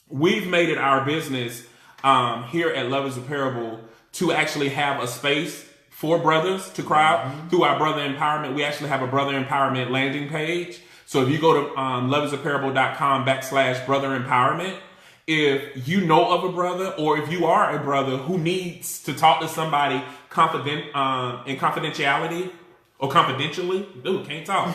We've made it our business here at Love is a Parable to actually have a space for brothers to cry out through our brother empowerment. We actually have a brother empowerment landing page. So if you go to loveisaparable.com/brother empowerment, if you know of a brother, or if you are a brother who needs to talk to somebody in confidentiality or confidentially, can't talk.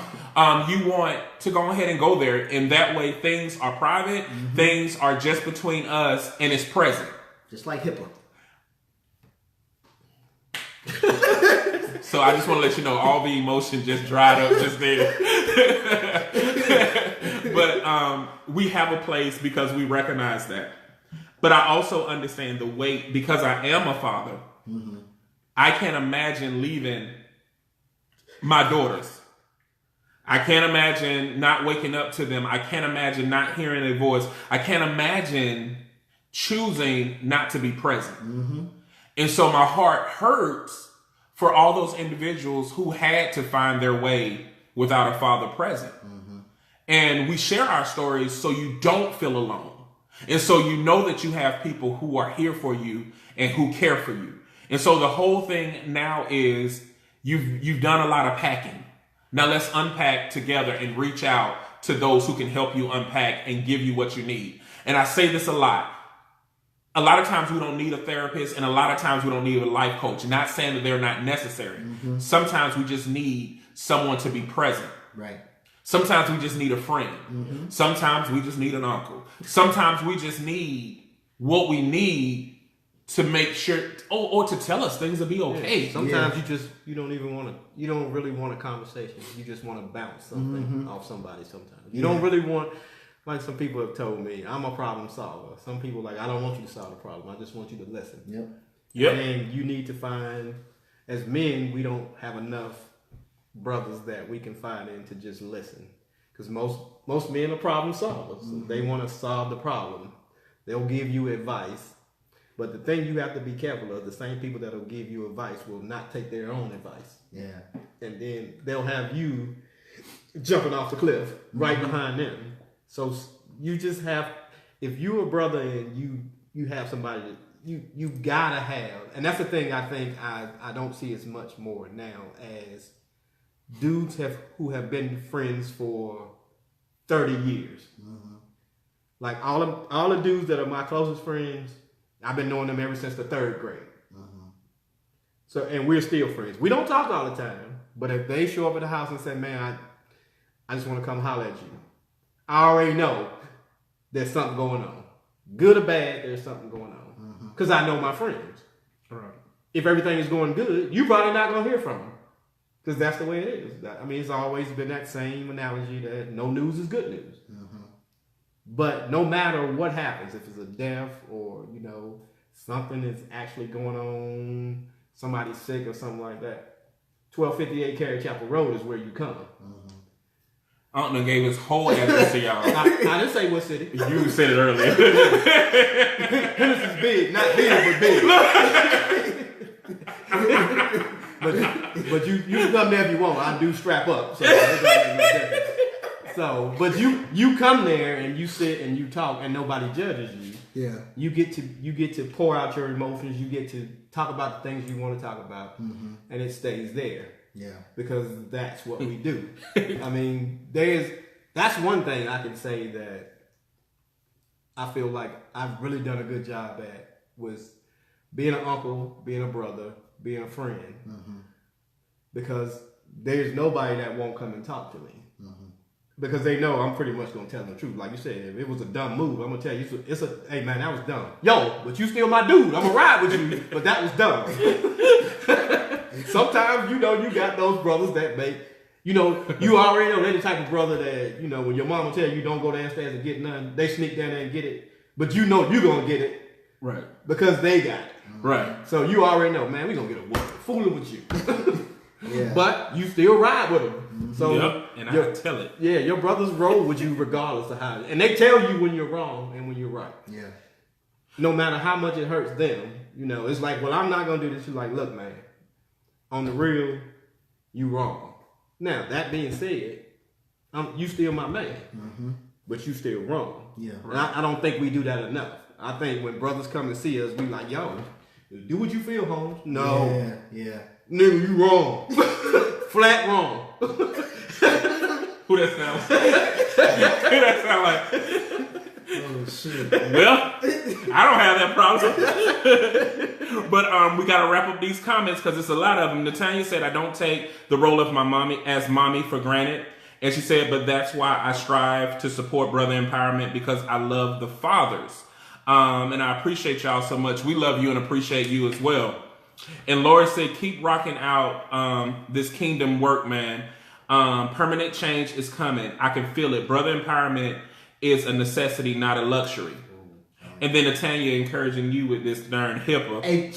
You want to go ahead and go there, and that way things are private, things are just between us, and it's present. Just like HIPAA. So I just want to let you know all the emotion just dried up just there. But we have a place because we recognize that. But I also understand the weight because I am a father. Mm-hmm. I can't imagine leaving my daughters. I can't imagine not waking up to them. I can't imagine not hearing their voice. I can't imagine choosing not to be present. Mm-hmm. And so my heart hurts for all those individuals who had to find their way without a father present. Mm-hmm. And we share our stories so you don't feel alone. And so you know that you have people who are here for you and who care for you. And so the whole thing now is you've done a lot of packing. Now let's unpack together and reach out to those who can help you unpack and give you what you need. And I say this a lot. A lot of times we don't need a therapist, and a lot of times we don't need a life coach. Not saying that they're not necessary. Mm-hmm. Sometimes we just need someone to be present. Right. Sometimes we just need a friend. Mm-hmm. Sometimes we just need an uncle. Sometimes we just need what we need to make sure, or to tell us things will be okay. Yeah. Sometimes you don't really want a conversation. You just want to bounce something off somebody sometimes. You don't really want, like some people have told me, I'm a problem solver. Some people I don't want you to solve the problem. I just want you to listen. Yep. And you need to find, as men, we don't have enough brothers that we can find in to just listen. Because most men are problem solvers. Mm-hmm. They want to solve the problem. They'll give you advice. But the thing you have to be careful of, the same people that will give you advice will not take their own advice. Yeah. And then they'll have you jumping off the cliff right behind them. So you just have, if you're a brother and you have somebody that you gotta have, and that's the thing I think I don't see as much more now as dudes who have been friends for 30 years. Mm-hmm. Like all the dudes that are my closest friends, I've been knowing them ever since the 3rd grade. Mm-hmm. So, and we're still friends. We don't talk all the time, but if they show up at the house and say, man, I just want to come holler at you, I already know there's something going on. Good or bad, there's something going on. Because I know my friends. Right. If everything is going good, you're probably not going to hear from them. Because that's the way it is. I mean, it's always been that same analogy that no news is good news. Mm-hmm. But no matter what happens, if it's a death or, something is actually going on, somebody's sick or something like that, 1258 Carey Chapel Road is where you come. Mm-hmm. I don't know, gave his whole address to y'all. I didn't say what city. You said it earlier. Henderson's big, not big, but big. but you can come there if you want. I do strap up. So, but you come there and you sit and you talk and nobody judges you. Yeah. You get to pour out your emotions. You get to talk about the things you want to talk about, and it stays there. Yeah. Because that's what we do. I mean, that's one thing I can say that I feel like I've really done a good job at, was being an uncle, being a brother, being a friend. Mm-hmm. Because there's nobody that won't come and talk to me. Mm-hmm. because they know I'm pretty much gonna tell them the truth. Like you said, if it was a dumb move, I'm gonna tell you hey man, that was dumb. Yo, but you still my dude. I'm gonna ride with you, but that was dumb. Sometimes you got those brothers that make you already know they're the type of brother that when your mama tell you don't go downstairs and get nothing, they sneak down there and get it, but you're gonna get it, right? Because they got it, right? So you already know, man, we gonna get a whoop fooling with you. Yeah. But you still ride with them. So and I tell it. Yeah, your brothers roll with you regardless of how, and they tell you when you're wrong and when you're right. Yeah. No matter how much it hurts them, it's like, well, I'm not gonna do this. You're like, look, man, on the real, you wrong. Now that being said, you still my man, but you still wrong. Yeah. And I don't think we do that enough. I think when brothers come and see us, we like, yo, do what you feel, Holmes. No. Yeah. Nigga, you wrong. Flat wrong. Who that sounds like? Who that sound like? Oh shit. Well, I don't have that problem. But we got to wrap up these comments because it's a lot of them. Natanya said, I don't take the role of my mommy for granted. And she said, but that's why I strive to support brother empowerment, because I love the fathers. And I appreciate y'all so much. We love you and appreciate you as well. And Laura said, keep rocking out this kingdom work, man. Permanent change is coming. I can feel it. Brother empowerment is a necessity, not a luxury. And then Natanya encouraging you with this darn HIPAA. Hey,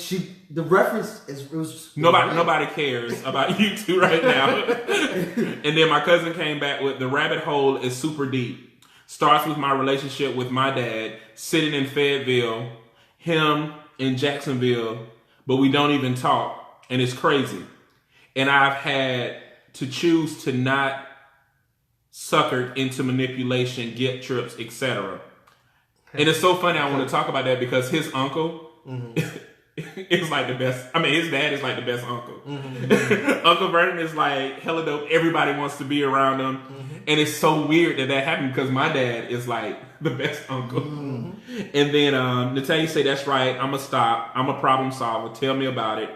the reference was nobody cares about you two right now. And then my cousin came back with the rabbit hole is super deep. Starts with my relationship with my dad, sitting in Fayetteville, him in Jacksonville, but we don't even talk, and it's crazy. And I've had to choose to not suckered into manipulation, guilt trips, etc. And it's so funny I want to talk about that because his uncle is like the best. I mean, his dad is like the best uncle. Uncle Vernon is like hella dope. Everybody wants to be around him. And it's so weird that happened because my dad is like the best uncle. And then Natalia said, that's right. I'm going to stop. I'm a problem solver. Tell me about it.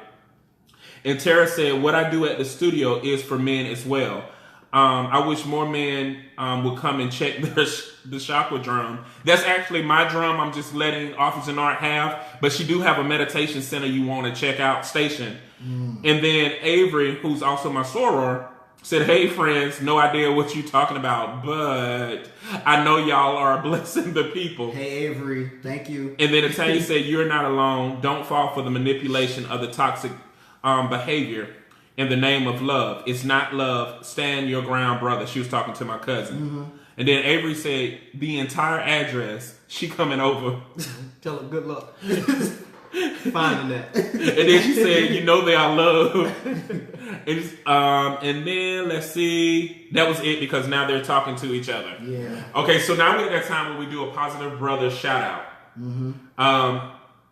And Tara said, what I do at the studio is for men as well. I wish more men would come and check the chakra drum. That's actually my drum. I'm just letting Office and Art have. But she do have a meditation center you want to check out, Station. And then Avery, who's also my soror, said, hey friends, no idea what you talking about, but I know y'all are blessing the people. Hey Avery, thank you. And then Natanya said, you're not alone. Don't fall for the manipulation of the toxic behavior in the name of love. It's not love. Stand your ground, brother. She was talking to my cousin. And then Avery said, the entire address, she coming over. Tell her good luck finding that. And then she said, you know they are love. And then let's see. That was it because now they're talking to each other. Yeah. Okay, so now we're at that time where we do a positive brother shout out.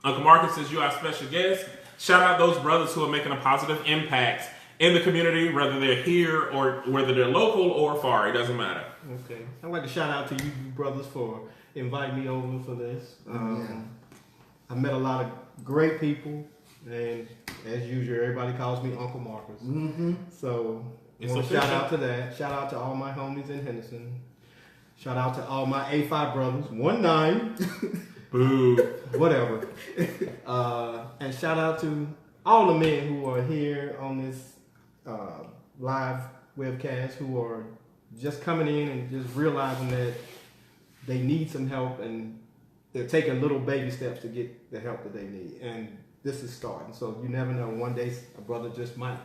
Uncle Marcus says you are a special guest. Shout out those brothers who are making a positive impact in the community, whether they're here or whether they're local or far. It doesn't matter. Okay. I'd like to shout out to you brothers for inviting me over for this. I met a lot of great people, and as usual, everybody calls me Uncle Marcus. So I want to shout out to that. Shout out to all my homies in Henderson. Shout out to all my A5 brothers. 19. Boo. Whatever. And shout out to all the men who are here on this live webcast who are just coming in and just realizing that they need some help and they're taking little baby steps to get the help that they need. And this is starting. So you never know. One day a brother just might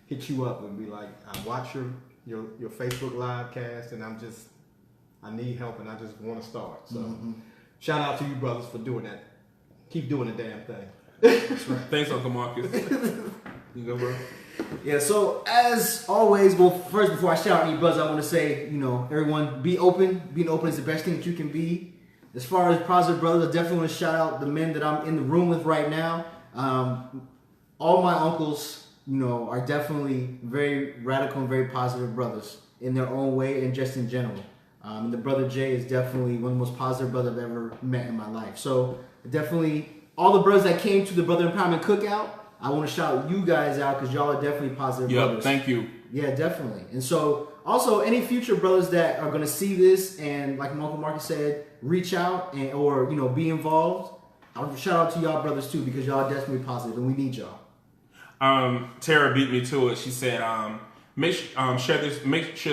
hit you up and be like, I watch your Facebook live cast and I need help and I just want to start. So shout out to you brothers for doing that. Keep doing the damn thing. That's right. Thanks, Uncle Marcus. You go, bro. Yeah, so as always, well, first before I shout out you brothers, I want to say, everyone be open. Being open is the best thing that you can be. As far as positive brothers, I definitely want to shout out the men that I'm in the room with right now. All my uncles, are definitely very radical and very positive brothers in their own way and just in general. And the brother Jay is definitely one of the most positive brothers I've ever met in my life. So definitely all the brothers that came to the Brother Empowerment Cookout, I want to shout you guys out because y'all are definitely positive brothers. Thank you. Yeah, definitely. And so Also, any future brothers that are going to see this and, like Uncle Marcus said, reach out and or be involved. I'll shout out to y'all brothers too, because y'all are definitely positive and we need y'all. Tara beat me to it. She said, make sure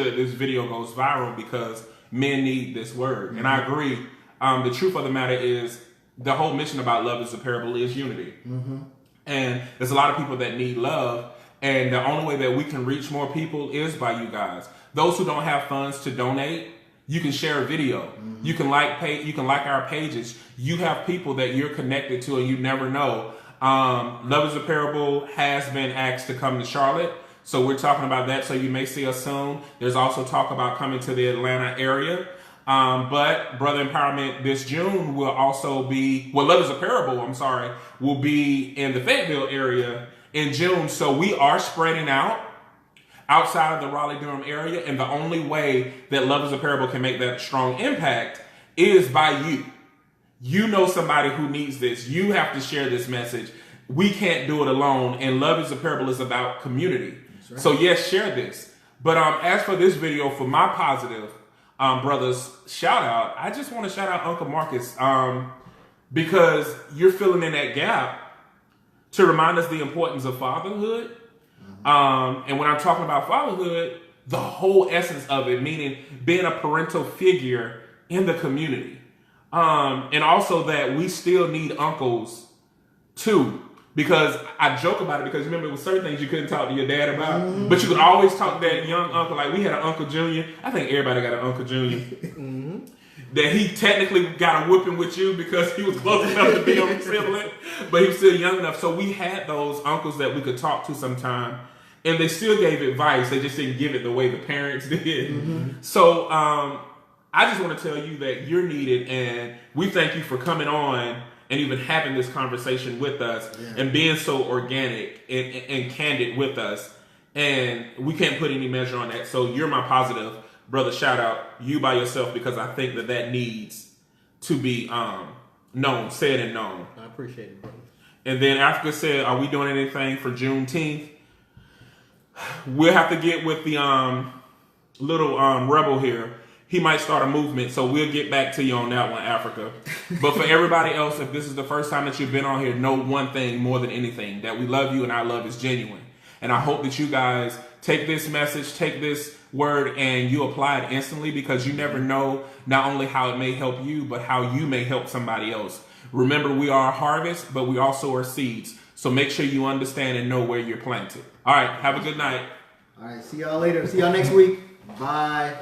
that this video goes viral because men need this word. Mm-hmm. And I agree. The truth of the matter is the whole mission about love is a parable is unity. Mm-hmm. And there's a lot of people that need love. And the only way that we can reach more people is by you guys. Those who don't have funds to donate, you can share a video. Mm-hmm. You can like our pages. You have people that you're connected to and you never know. Love is a Parable has been asked to come to Charlotte. So we're talking about that. So you may see us soon. There's also talk about coming to the Atlanta area. But Brother Empowerment this June will also be, Love is a Parable, will be in the Fayetteville area in June. So we are spreading out outside of the Raleigh-Durham area. And the only way that Love is a Parable can make that strong impact is by you. You know somebody who needs this. You have to share this message. We can't do it alone. And Love is a Parable is about community. Right. So yes, share this. But as for this video, for my positive brothers shout out, I just want to shout out Uncle Marcus because you're filling in that gap to remind us the importance of fatherhood. And when I'm talking about fatherhood, the whole essence of it, meaning being a parental figure in the community. And also that we still need uncles too. Because I joke about it because remember with certain things you couldn't talk to your dad about, but you could always talk to that young uncle. Like we had an Uncle Junior. I think everybody got an Uncle Junior. That he technically got a whooping with you because he was close enough to be on the sibling, but he was still young enough. So we had those uncles that we could talk to sometime, and they still gave advice. They just didn't give it the way the parents did. So I just want to tell you that you're needed, and we thank you for coming on and even having this conversation with us and being so organic and candid with us. And we can't put any measure on that. So you're my positive brother. Shout out you by yourself because I think that needs to be known, said and known. I appreciate it, brother. And then Africa said, are we doing anything for Juneteenth? We'll have to get with the little rebel here. He might start a movement, so we'll get back to you on that one, Africa. But for everybody else, if this is the first time that you've been on here, know one thing more than anything, that we love you and our love is genuine. And I hope that you guys take this message, take this word, and you apply it instantly because you never know not only how it may help you, but how you may help somebody else. Remember, we are a harvest, but we also are seeds. So make sure you understand and know where you're planted. All right, have a good night. All right, see y'all later. See y'all next week. Bye.